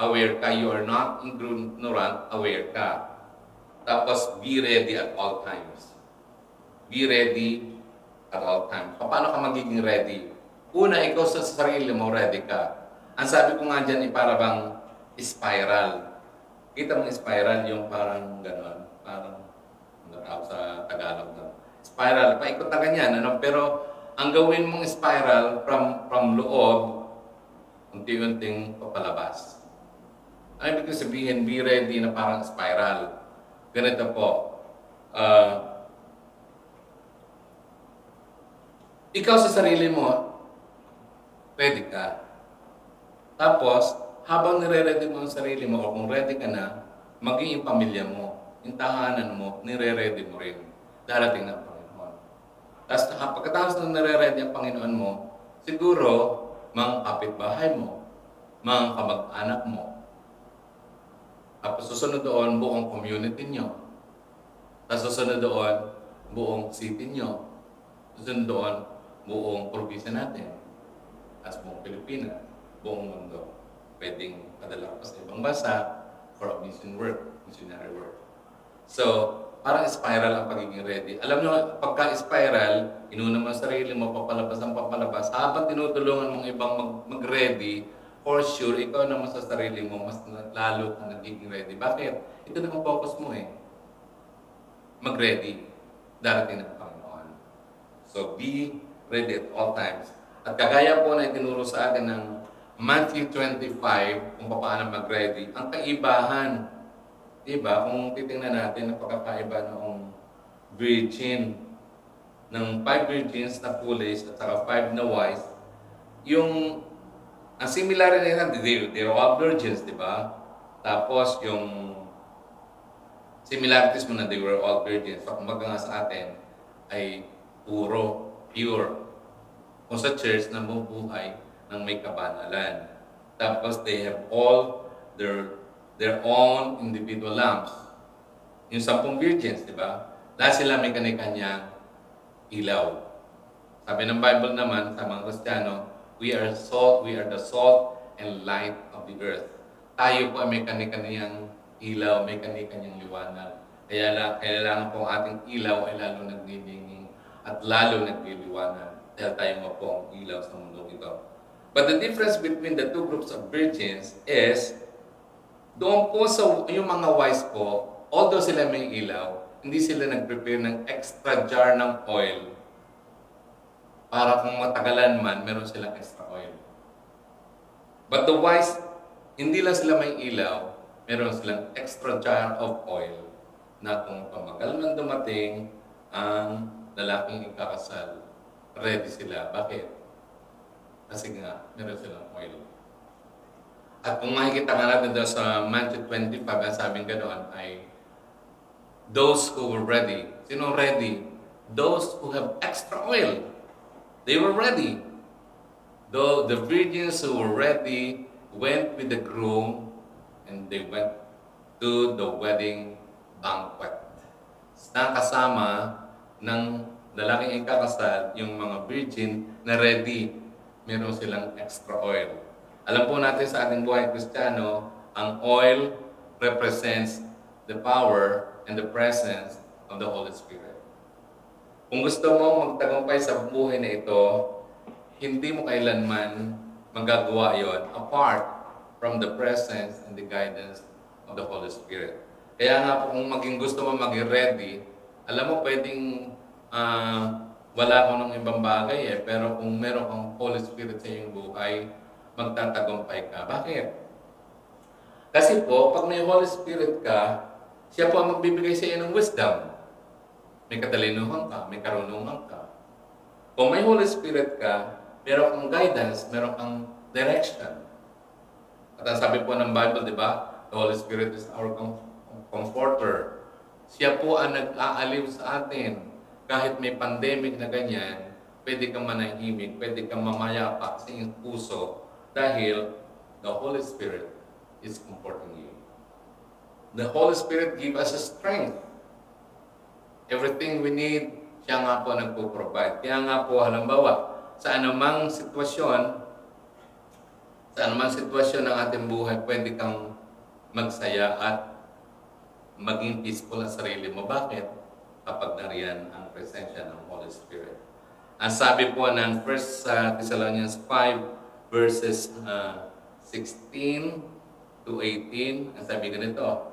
Aware ka, you are not ignorant, aware ka. Tapos, be ready at all times. Be ready at all times. Paano ka magiging ready? Una, ikaw sa sarili mo, ready ka. Ang sabi ko nga dyan, para bang spiral. Kita mong spiral, yung parang gano'n. Parang, ano sa Tagalog na. Spiral, paikot na ganyan. Ano? Pero, ang gawin mong spiral from loob, unti-unting papalabas. Ay, ibig sabihin, be ready na parang spiral. Ganito po. Ikaw sa sarili mo, ready ka. Tapos, habang nire-ready mo ang sarili mo, o kung ready ka na, maging yung pamilya mo, yung tahanan mo, nire-ready mo rin. Darating na ang Panginoon. Tapos pagkatapos na nire-ready ang Panginoon mo, siguro, mga kapitbahay mo, mga kamag-anak mo, tapos susunod doon, buong community nyo. Tapos susunod doon, buong city nyo. Susunod doon, buong probinsya natin. Tapos buong Pilipinas, buong mundo. Pwedeng padala ka sa ibang bansa for a missionary work. So, parang spiral ang pagiging ready. Alam nyo, pagka-spiral, inuna mo ang sarili mo, papalabas ang papalabas. Habang tinutulungan mong ibang mag-ready, for sure, ikaw naman sa sarili mo, mas lalo kang nagiging ready. Bakit? Ito naman focus mo eh. Mag-ready. Darating ng Panginoon. So, be ready at all times. At kagaya po na itinuro sa atin ng Matthew 25, kung paano mag-ready, ang kaibahan, diba? Kung titingnan natin, ang pagkakaiba ng virgin, ng 5 virgins na foolish at saka 5 na wise, yung, ang similarity nila, they're all virgins, diba? Tapos, yung similarities mo na they were all virgins, so kumbaga nga sa atin, ay puro, pure. Kung sa church, nabubuhay ng may kabanalan. Tapos they have all their own individual lamps. Yung 10 virgins, di ba? Lahat sila may kanya-kanyang ilaw. Sabi ng Bible naman sa mga Kristiyano, we are the salt and light of the earth. Tayo po ay may kanya-kanyang ilaw, may kanya-kanyang liwanag. Kaya kailangan po ang ating ilaw ay lalo naglilingin at lalo nagliliwanag. Dahil tayo nga po ang ilaw sa mundo ito. But the difference between the two groups of virgins is, doon po sa yung mga wise po, although sila may ilaw, hindi sila nag-prepare ng extra jar ng oil para kung matagalan man, meron silang extra oil. But the wise, hindi lang sila may ilaw, meron silang extra jar of oil na kung pamagal man dumating ang lalaking ikakasal, ready sila. Bakit? Kasi nga, meron silang oil. At kung makikita nga natin doon sa Matthew 25, ang sabing ganoon ay those who were ready. Sino ready? Those who have extra oil. They were ready. Though the virgins who were ready went with the groom and they went to the wedding banquet. Nakasama ng lalaking ikakasal yung mga virgin na ready. Meron silang extra oil. Alam po natin sa ating buhay Kristiyano, ang oil represents the power and the presence of the Holy Spirit. Kung gusto mo magtagumpay sa buhay na ito, hindi mo kailanman magagawa yon apart from the presence and the guidance of the Holy Spirit. Kaya nga po kung maging gusto mo maging ready, alam mo pwedeng wala ko ng ibang bagay pero kung meron kang Holy Spirit sa iyong buhay, magtatagumpay ka. Bakit? Kasi po, pag may Holy Spirit ka, siya po ang magbibigay sa iyo ng wisdom. May katalinuhan ka, may karunungan ka. Kung may Holy Spirit ka, meron kang guidance, meron kang direction. At ang sabi po ng Bible, di ba? The Holy Spirit is our comforter. Siya po ang nag-aaliw sa atin. Kahit may pandemic na ganyan, pwede kang manahimik, pwede kang mamayapa sa iyong puso dahil the Holy Spirit is comforting you. The Holy Spirit gives us a strength. Everything we need, siya nga po nagpo-provide. Kaya nga po, halimbawa, sa anumang sitwasyon ng ating buhay, pwede kang magsaya at maging peaceful ang sarili mo. Bakit? Kapag nariyan ang presensya ng Holy Spirit. Ang sabi po ng 1 Thessalonians 5, verses 16 to 18, ang sabi ganito,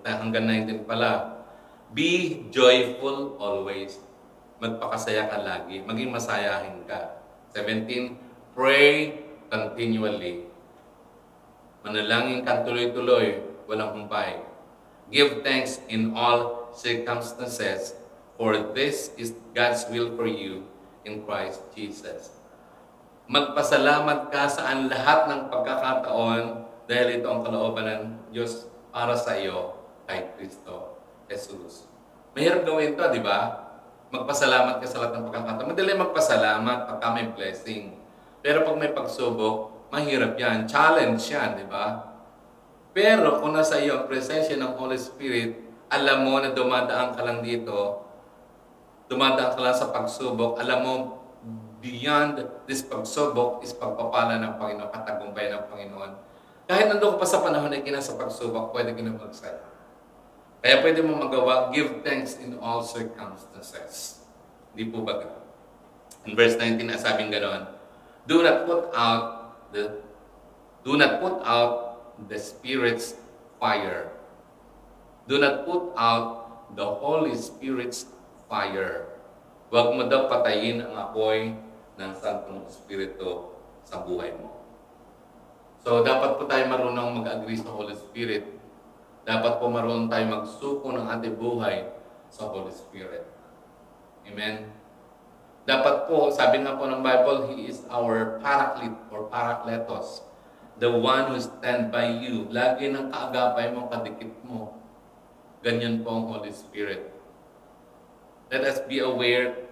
hanggang 19 pala, be joyful always. Magpakasaya ka lagi. Maging masayahin ka. 17, pray continually. Manalangin ka tuloy-tuloy, walang humpay. Give thanks in all circumstances, for this is God's will for you in Christ Jesus. Magpasalamat ka sa ang lahat ng pagkakataon dahil ito ang kalooban ng Diyos para sa iyo kay Kristo Jesus. Mahirap gawin ito, di ba? Magpasalamat ka sa lahat ng pagkakataon. Madali magpasalamat pagka may blessing. Pero pag may pagsubok, mahirap yan. Challenge yan, di ba? Pero kung nasa iyo ang presensya ng Holy Spirit, alam mo na dumadaan ka lang dito, dumadaan ka lang sa pagsubok, alam mo, beyond this pagsubok is pagpapala ng Panginoon, katagumpay ng Panginoon. Kahit nandun ka pa sa panahon na kinasa pagsubok, pwede ka na magsaya. Kaya pwede mo magawa, give thanks in all circumstances. Hindi po ba gano'n? In verse 19, sabing gano'n, do not put out the Spirit's fire. Do not put out the Holy Spirit's fire. Huwag mo daw patayin ang apoy ng Santong Espiritu sa buhay mo. So, dapat po tayo marunong mag-agree sa Holy Spirit. Dapat po marunong tayo magsuko ng ating buhay sa Holy Spirit. Amen? Dapat po, sabi nga po ng Bible, He is our paraclete or parakletos. The one who stand by you. Lagi ng kaagapay mo, kadikit mo. Ganyan po ang Holy Spirit. Let us be aware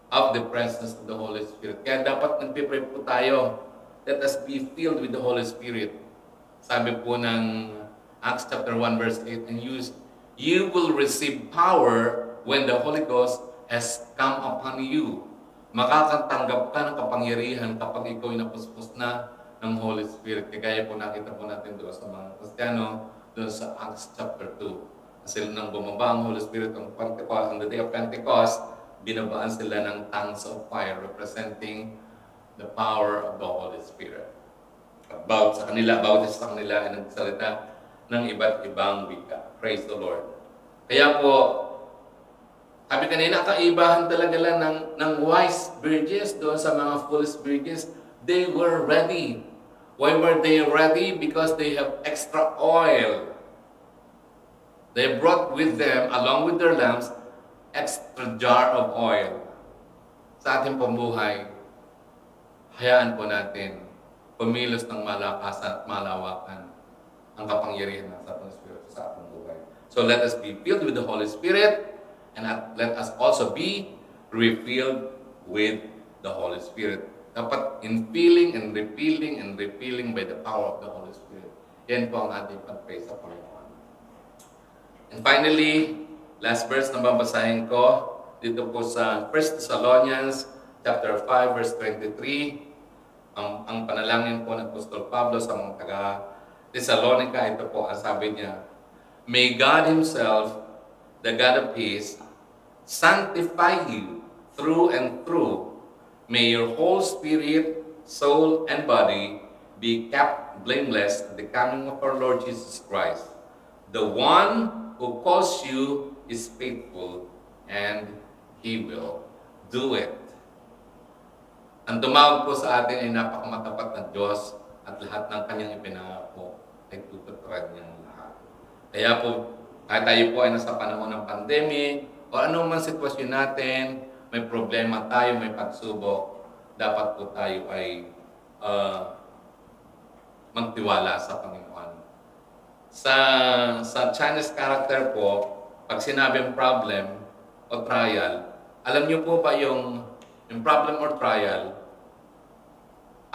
of the presence of the Holy Spirit. Kaya dapat nagpipray po tayo. Let us be filled with the Holy Spirit. Sabi po ng Acts chapter 1 verse 8, and you will receive power when the Holy Ghost has come upon you. Makakatanggap ka ng kapangyarihan kapag ikaw ay napuspos na ng Holy Spirit. Kaya po nakita po natin doon sa mga Kristiyano, doon sa Acts chapter 2. Kasi nang bumaba ang Holy Spirit on the day of Pentecost, binabaan sila ng tongues of fire representing the power of the Holy Spirit. Bawat sa kanila ay nagsalita ng iba't ibang wika. Praise the Lord. Kaya po, sabi kanina, kaibahan talaga lang ng wise virgins doon sa mga foolish virgins. They were ready. Why were they ready? Because they have extra oil. They brought with them, along with their lamps, extra jar of oil. Sa ating pambuhay, hayaan po natin pumilos ng malakasan at malawakan ang kapangyarihan ng Santo Espiritu sa ating buhay. So let us be filled with the Holy Spirit, and let us also be refilled with the Holy Spirit. Dapat infilling and refilling by the power of the Holy Spirit. Yan po ang ating pag-pray sa Panginoon. And finally, last verse na babasahin ko, dito po sa 1 Thessalonians chapter 5, verse 23. Ang panalangin po ng Apostol Pablo sa mga taga-Thessalonica, ito po ang sabi niya, May God Himself, the God of peace, sanctify you through and through. May your whole spirit, soul, and body be kept blameless at the coming of our Lord Jesus Christ. The one who calls you is faithful, and He will do it. Ang tumawag po sa atin ay napakamatapat na Diyos at lahat ng Kanyang ipinangako ay tutupad niyang lahat. Kaya po, kahit tayo po ay nasa panahon ng pandemic, o anong sitwasyon natin, may problema tayo, may pagsubok, dapat po tayo ay magtiwala sa Panginoon. Sa Chinese character po, pag sinabing problem o trial, alam niyo po ba yung problem or trial,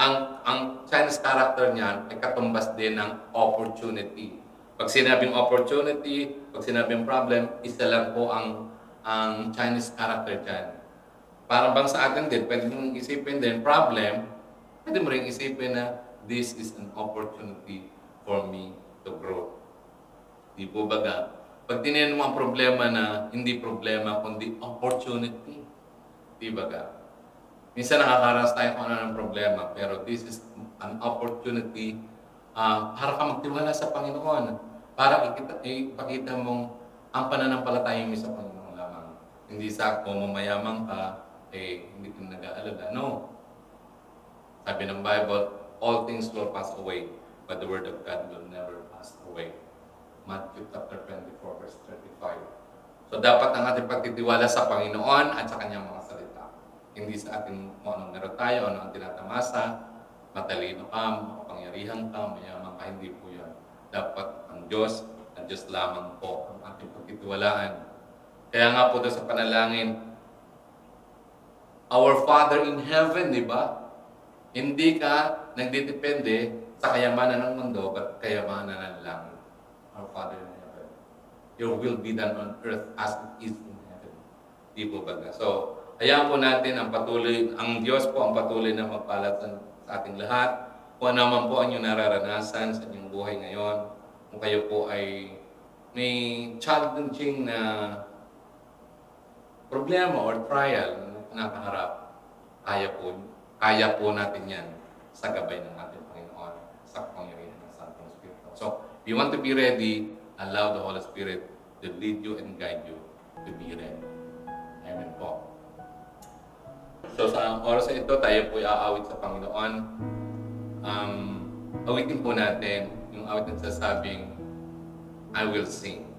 ang Chinese character niyan ay katumbas din ng opportunity. Pag sinabing opportunity, pag sinabing problem, isa lang po ang Chinese character dyan. Parang bang sa atin din, pwede mong isipin din, problem, pwede mo rin isipin na this is an opportunity for me to grow. Di po baga? Pag tininan mo ang problema na hindi problema, kundi opportunity. Di baga? Minsan nakakaranas tayo kung ano ng problema, pero this is an opportunity para ka magtiwala sa Panginoon. Para ipakita mong ang pananampalataya mo sa Panginoon lamang. Hindi sa kung mamayamang ka, hindi ka nag-aalala. No. Sabi ng Bible, all things will pass away, but the Word of God will never pass away. Matthew chapter 24, verse 35. So dapat ang ating pagtitiwala sa Panginoon at sa Kanyang mga salita. Hindi sa atin kung anong meron tayo, ano ang tinatamasa, matalino ka, makapangyarihan ka, mayaman ka, hindi po yan. Dapat ang Diyos at Diyos lamang po ang ating pagtitiwalaan. Kaya nga po doon sa panalangin, Our Father in Heaven, di ba? Hindi ka nagdidepende sa kayamanan ng mundo, but kayamanan ng langit. Our Father in Heaven. Your will be done on earth as it is in heaven. Di po ba? So, hayaan po natin ang Diyos po ang patuloy na magpalat sa ating lahat. Kung ano man po ang inyong nararanasan sa inyong buhay ngayon, kung kayo po ay may challenging na problema or trial na nakaharap, kaya po natin yan sa gabay ng ating Panginoon, sa kapangyarihan ng Santong Espiritu. So, if you want to be ready, allow the Holy Spirit to lead you and guide you to be ready. Amen po. So, sa oras na ito, tayo po aawit sa Panginoon. Awitin po natin yung awit na sasabing, I will sing.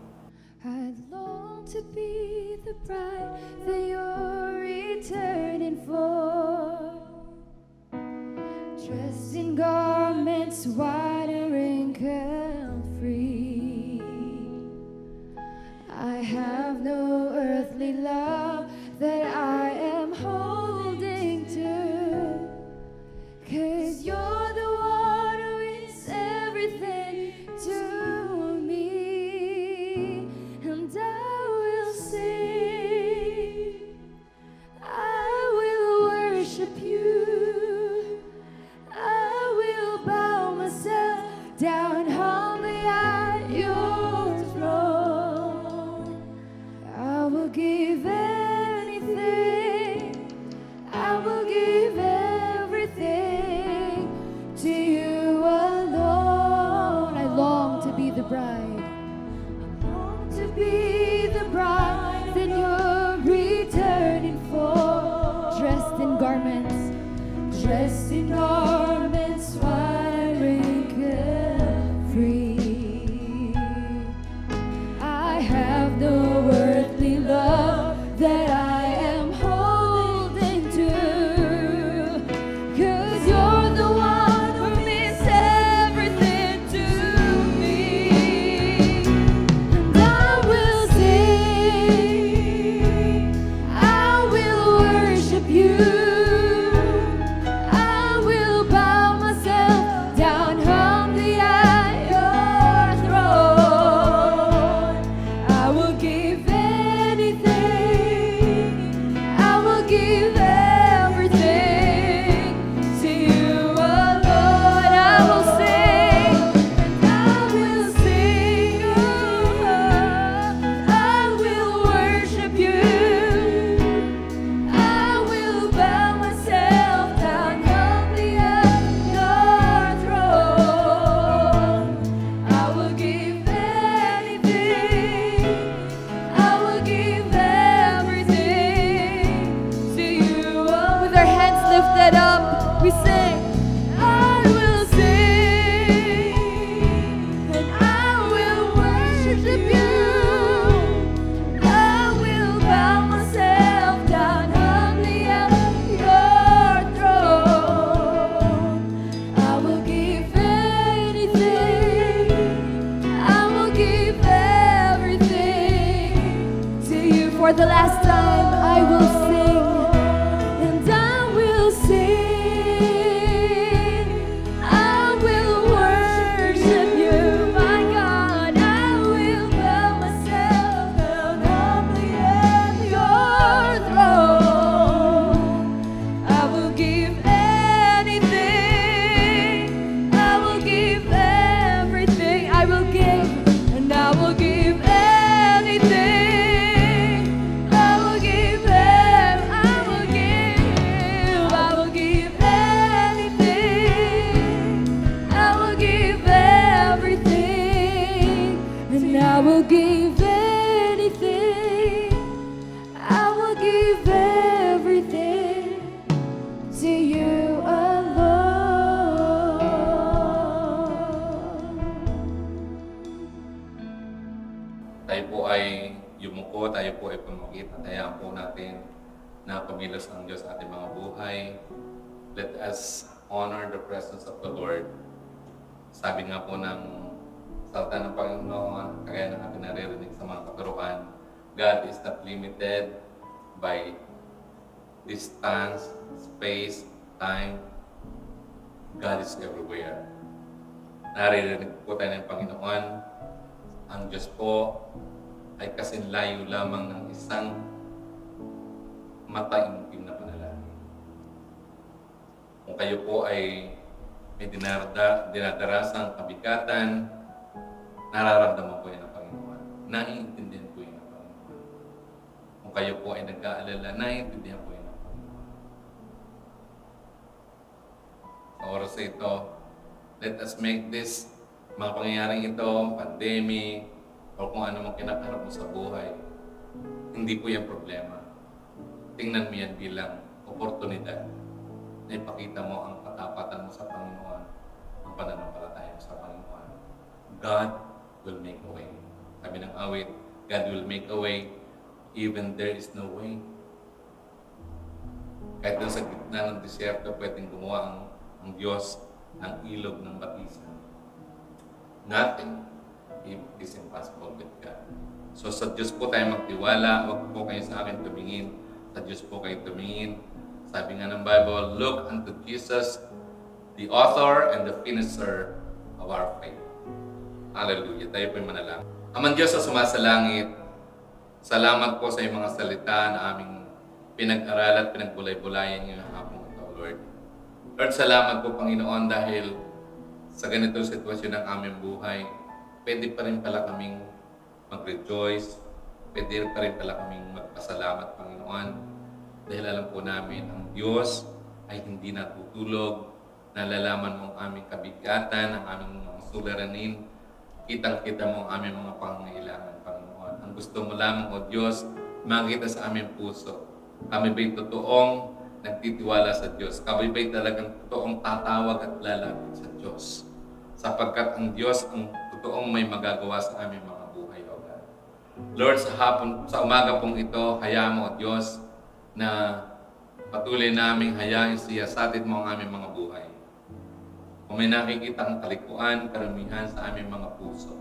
I'd long to be the bride that you're returning for, dressed in garments white and wrinkle-free. I have no earthly love that I am holding to, 'cause you're the one who is everything to me, and I will sing, I will worship you, I will bow myself down humbly at your throne. I will give anything, I will give everything to you alone. I long to be the bride. I long to be the bride that you're returning for. Dressed in garments, white, wrinkled, free. I have no earthly love that I am holding to, 'cause you're the one who means everything to me. And I will sing, I will worship you, I will bow myself down humbly at your throne. I will give anything, I will give everything to you alone. I will sing, and I will sing, I will worship you, I will bow myself down humbly at your throne. I will give anything, I will give everything to you. With our hands lifted up, we sing, I will sing, and I will worship you, I will bow myself down humbly at your throne. I will give anything, I will give everything to you. For the last time, I will sing, and I will sing, I will worship you, my God. I will bow myself down humbly at your throne. I will give anything, I will give everything, I will give, and I will give anything, I will give anything, I will give everything, and I will give anything, I will give everything to you alone. Tayo po ay yumuko, tayo po ay pumakita. Hayaan po natin na kumilos ang Diyos sa ating mga buhay. Let us honor the presence of the Lord. Sabi nga po ng salita ng Panginoon, kagaya ng ating naririnig sa mga katuruan, God is not limited by distance, space, time. God is everywhere. Naririnig po tayo ng Panginoon, ang Diyos po ay kasing layo lamang ng isang mataimtim na panalangin. Kung kayo po ay may dinadarasang kabigatan, nararamdaman po yan ng Panginoon. Naiintindihan po yan ng Panginoon. Kung kayo po ay nag-aalala, naiintindihan po yan ng Panginoon. Sa oras na ito, let us make this mga pangyayaring ito, pandemic, o kung ano mang kinakaharap mo sa buhay, hindi po yan problema. Tingnan mo yan bilang oportunidad na ipakita mo ang katapatan mo sa Panginoon, ang pananampalataya mo sa Panginoon. God will make a way. Sabi ng awit, God will make a way even there is no way. Kahit doon sa gitna ng disyerto, pwedeng gumawa ang Diyos ng ilog ng batisan. Nothing is impossible with God. So sa Diyos po tayo magtiwala, huwag po kayo sa akin tumingin. Sa Diyos po kayo tumingin. Sabi nga ng Bible, look unto Jesus, the author and the finisher of our faith. Hallelujah. Tayo po yung manalangin. Amang Diyos sa sumasalangit, salamat po sa iyong mga salita na aming pinag-aral at pinagbulay-bulayan ngayong hapon ito, Lord. Lord, salamat po, Panginoon, dahil sa ganitong sitwasyon ng aming buhay, pwede pa rin pala kaming mag-rejoice, pwede pa rin pala kaming magpasalamat, Panginoon, dahil alam po namin ang Diyos ay hindi natutulog, nalalaman mo ang aming kabigatan, ang aming mga suliranin, kitang-kita mo ang aming mga pangangailangan, Panginoon. Ang Ang gusto mo lamang, O Diyos, makita sa aming puso. Kami ba'y totoong nagtitiwala sa Diyos? Kami ba'y talagang totoong tatawag at lalapit sa Diyos? Sapagkat ang Diyos ang totoong may magagawa sa aming mga buhay, O God. Lord, sa umaga pong ito, hayaan mo, O Diyos, na patuloy naming hayaan siyasatin mo ang aming mga buhay. Kung may nakikita ang kalikuan, karamihan sa aming mga puso,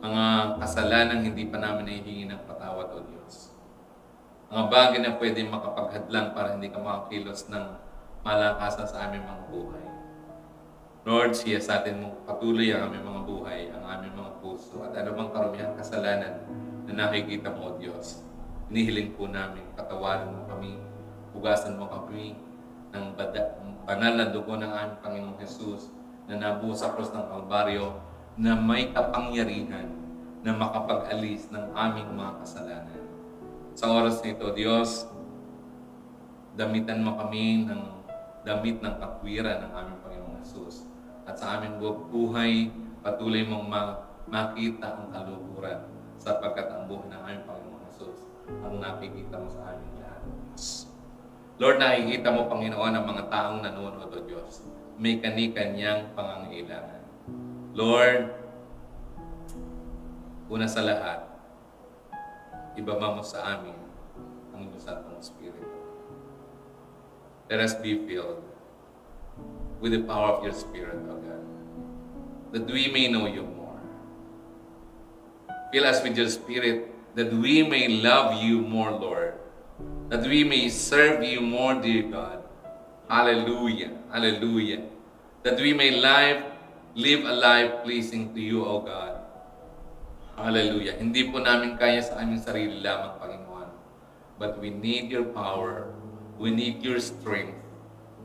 mga kasalanan hindi pa namin nahihingi ng patawad, O Diyos. Mga bagay na pwede makapaghadlang para hindi ka makakilos ng malakasan sa aming mga buhay. Lord, siyasatin mo patuloy ang aming mga buhay, ang aming mga puso, at anumang karamihan kasalanan na nakikita mo, O Diyos. Inihiling po namin, patawarin mo kami, hugasan mo kami ng banal na dugo ng aming Panginoong Jesus na nabuo sa krus ng Kalbaryo, na may kapangyarihan na makapag-alis ng aming mga kasalanan. Sa oras na ito, Diyos, damitan mo kami ng damit ng katwiran ng aming Panginoong Jesus. At sa aming buhay, patuloy mong makita ang kaluhuran, sapagkat ang buhay ng aming Panginoong Jesus ang nakikita mo sa aming lahat. Lord, nakikita mo, Panginoon, ang mga taong nanonood, O Diyos. May kani-kanyang pangangailangan. Lord, una sa lahat, ibaba mo sa amin ang iyong Santong Espiritu. Let us be filled with the power of your Spirit, O God, that we may know you more. Fill us with your Spirit, that we may love you more, Lord, that we may serve you more, dear God. Hallelujah, hallelujah. That we may live a life pleasing to you, O God. Hallelujah. Hindi po namin kaya sa aming sarili lamang, Panginoon. But we need your power. We need your strength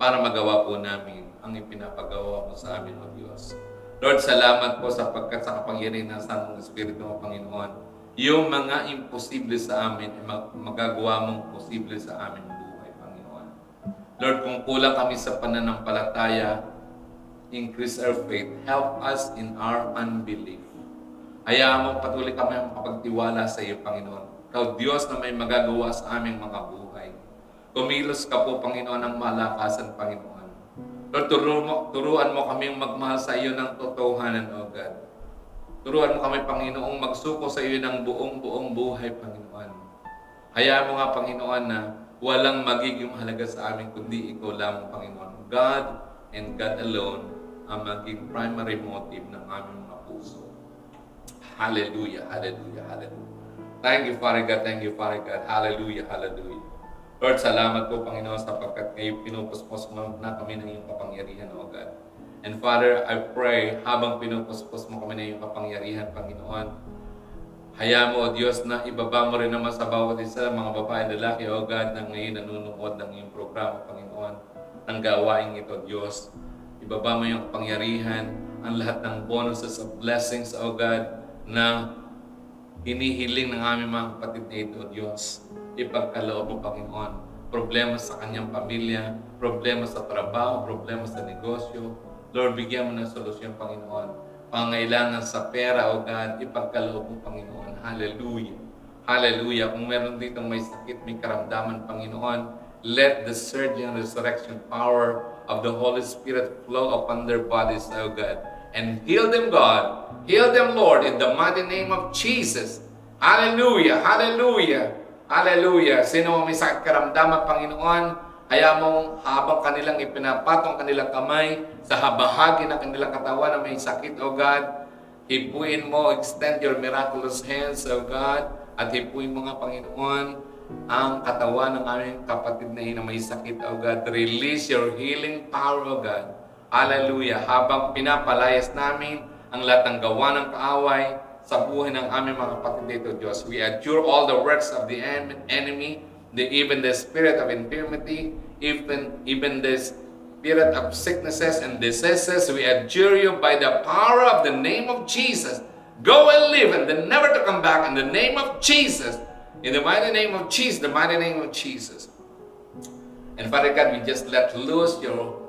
para magawa po namin ang ipinapagawa mo sa amin, O Diyos. Lord, salamat po sapagkat sa kapangyarihan ng Santong Espiritu mo, Panginoon, yung mga imposible sa amin, magagawa mong posible sa aming buhay, Panginoon. Lord, kung kulang kami sa pananampalataya, increase our faith. Help us in our unbelief. Hayaan mo patuloy kami makapagtiwala sa iyo, Panginoon. Ikaw, Diyos, na may magagawa sa aming mga buhay. Kumilos ka po, Panginoon, ng malakasan, Panginoon. Lord, turuan mo kami magmahal sa iyo ng totohanan, O God. Turuan mo kami, Panginoong, magsuko sa iyo ng buong buhay, Panginoon. Hayaan mo nga, Panginoon, na walang magiging mahalaga sa amin kundi ikaw lamang, Panginoon. God and God alone ang maging primary motive ng aming mga puso. Hallelujah, hallelujah, hallelujah. Thank you, Father God. Thank you, Father God. Hallelujah, hallelujah. Lord, salamat po, Panginoon, sapagkat kayo pinupuspos mo na kami ng iyong kapangyarihan, O God. And Father, I pray, habang pinupuspos mo kami ng iyong kapangyarihan, Panginoon, hayaan mo, O Diyos, na ibaba mo rin naman sa bawat isa, mga babae, lalaki, O God, na ngayon nanunood ng iyong programa, Panginoon, ng gawain ito, Diyos. Ibaba mo yung kapangyarihan, ang lahat ng bonuses of blessings, O God, na hinihiling ng aming mga kapatid na ito, Diyos. Ipagkaloob mo, Panginoon. Problema sa kanyang pamilya, problema sa trabaho, problema sa negosyo. Lord, bigyan mo ng solusyon, Panginoon. Pangailangan sa pera, O God, ipagkaloob mo, Panginoon. Hallelujah. Hallelujah. Kung meron dito may sakit, may karamdaman, Panginoon, let the surging resurrection power of the Holy Spirit flow upon their bodies, O God. And heal them, God. Heal them, Lord, in the mighty name of Jesus. Hallelujah, hallelujah, hallelujah. Sino may sakit karamdaman, Panginoon, hayaan mong habang kanilang ipinapatong kanilang kamay sa bahagi ng kanilang katawan na may sakit, O God, hipuin mo, extend your miraculous hands, O God, at hipuin mo nga, Panginoon, ang katawan ng aming kapatid na may sakit, O God. Release your healing power, O God. Hallelujah. Habang pinapalayas namin ang lahat ng gawa ng kaaway sa buhay ng aming mga kapatid dito, Diyos. We adjure all the works of the enemy, even the spirit of infirmity, even the spirit of sicknesses and diseases. We adjure you by the power of the name of Jesus. Go and live and then never to come back in the name of Jesus. In the mighty name of Jesus, the mighty name of Jesus. And Father God, we just let loose your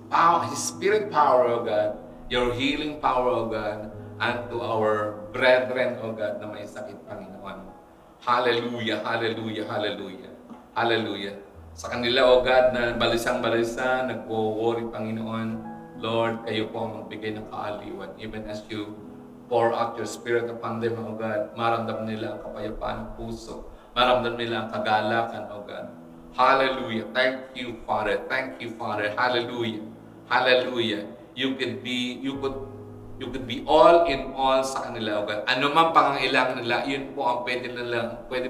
power, His Spirit power, O God, your healing power, O God, and to our brethren, O God, na may sakit, Panginoon. Hallelujah, hallelujah, hallelujah, hallelujah. Sa kanila, O God, na balisang-balisa, nagwo-worry, Panginoon, Lord, kayo po ang magbigay ng kaaliwan. Even as you pour out your Spirit upon them, O God, maramdaman nila ang kapayapaan ng puso. Maramdaman nila ang kagalakan, O God. Hallelujah. Thank you, Father. Thank you, Father. Hallelujah. Hallelujah. You could be all in all sa kanila, O God. Ano man pangangailangan nila, yun po ang pwede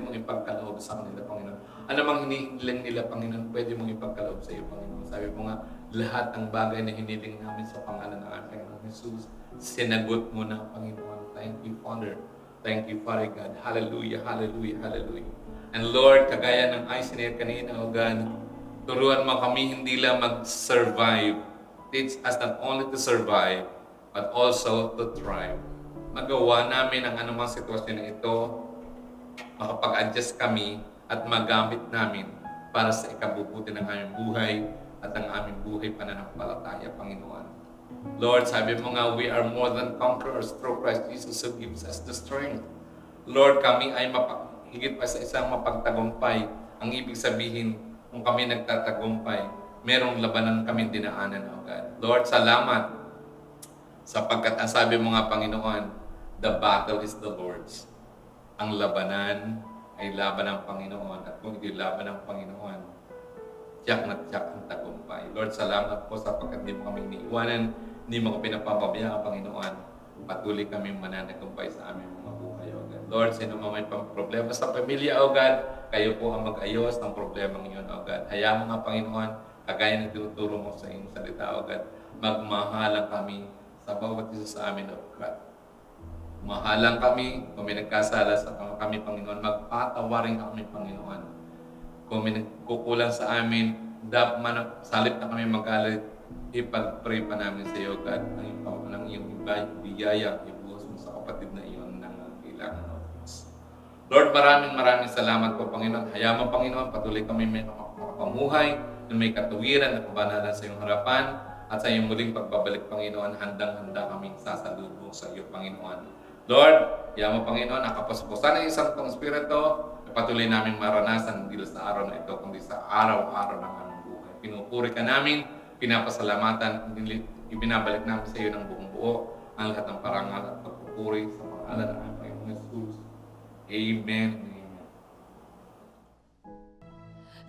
mong ipagkaloob sa kanila, Panginoon. Ano mang hinihiling nila, Panginoon, pwede mong ipagkaloob sa iyo, Panginoon. Sabi mo nga, lahat ng bagay na hiniling namin sa pangalan ng aming Panginoon Jesus, sinagot mo na, Panginoon. Thank you, Father. Thank you, Father God. Hallelujah, hallelujah, hallelujah. And Lord, kagaya ng ay sinare kanina, O God, turuan mo kami hindi lang mag-survive. Teach us not only to survive, but also to thrive. Magawa namin ang anumang sitwasyon na ito, makapag-adjust kami at magamit namin para sa ikabubuti ng aming buhay at ang aming buhay pananampalataya, Panginoon. Lord, sabi mo nga, we are more than conquerors through Christ Jesus who gives us the strength. Lord, kami ay higit pa sa isang mapagtagumpay. Ang ibig sabihin, kung kami nagtatagumpay, merong labanan kami dinaanan, O God. Lord, salamat sapagkat ang sabi mo nga, Panginoon, the battle is the Lord's. Ang labanan ay laban ng Panginoon. At kung hindi laban ng Panginoon, tiyak na tiyak ang tagumpay. Lord, salamat po sapagkat hindi mo kami iniiwanan, hindi mo kami pinapapabayaan, Panginoon. Patuloy kami mananagumpay sa aming mga buhay, O God. Lord, sino man may problema sa pamilya, O God, kayo po ang mag-ayos ng problema ngayon, O God. Hayaan mo nga, Panginoon, kagaya ng tinuturo mo sa iyong salita, O God, magmahalan kami sa bawat isa sa amin, O God. Mahalang kami, kung may nagkasala sa kami, Panginoon, magpatawarin kami, Panginoon. Kung may nagkukulang sa amin, salit na kami magalit, ipag-pray pa namin sa iyo, God, ang iyong biyaya, ibuhos mo sa kapatid na iyon ng kailangan, O Diyos. Lord, maraming salamat po, Panginoon. Hayaan mo, Panginoon, patuloy kami may makapamuhay, na may katuwiran at kabanalan sa iyong harapan, at sa iyong muling pagbabalik, Panginoon, handang-handa kaming sasalubong sa iyo, Panginoon. Lord, hayaan mo, Panginoon, ang kapaspusan ng isang Tong Espiritu, patuloy namin maranasan hindi sa araw na ito, kundi sa araw-araw ng aming buhay. Pinupuri ka namin, pinapasalamatan, ibinabalik namin sa iyo ng buong buo ang lahat ng parangal at pagpupuri sa pangalan ng aming Panginoon Jesus. Amen.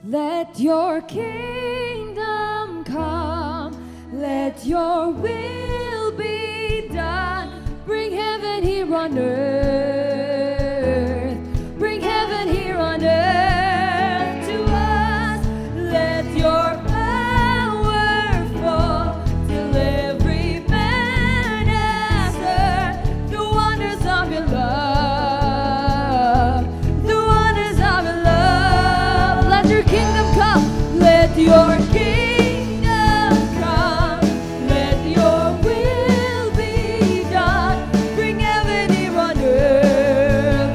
Let your kingdom come, let your will be done. Bring heaven here on earth, bring heaven here on earth to us. Let your power fall till every man has heard the wonders of your love, the wonders of your love. Let your kingdom come, let your kingdom come, let your will be done. Bring heaven here on earth,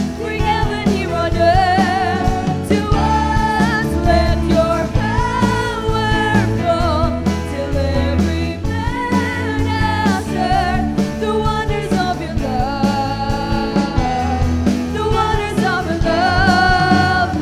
bring heaven here on earth to us. Let your power fall till every man has heard the wonders of your love, the wonders of your love.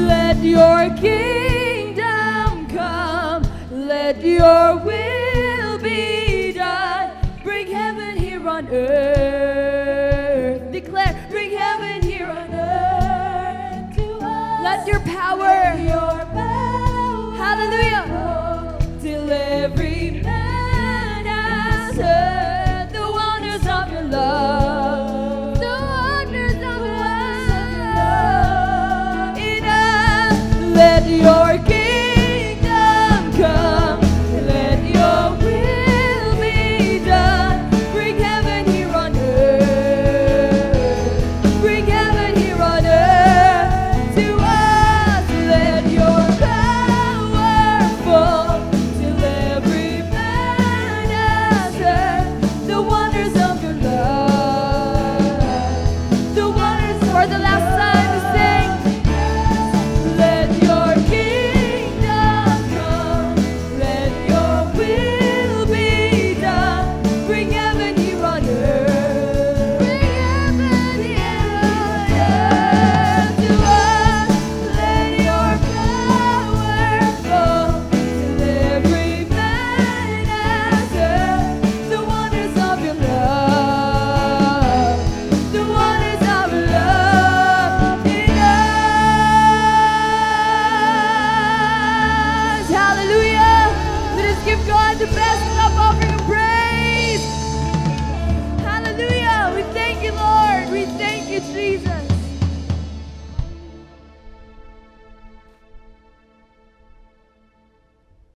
Let your kingdom come, let your will be done. Bring heaven here on earth. Declare, bring heaven here on earth to us. Let your power, hallelujah, till every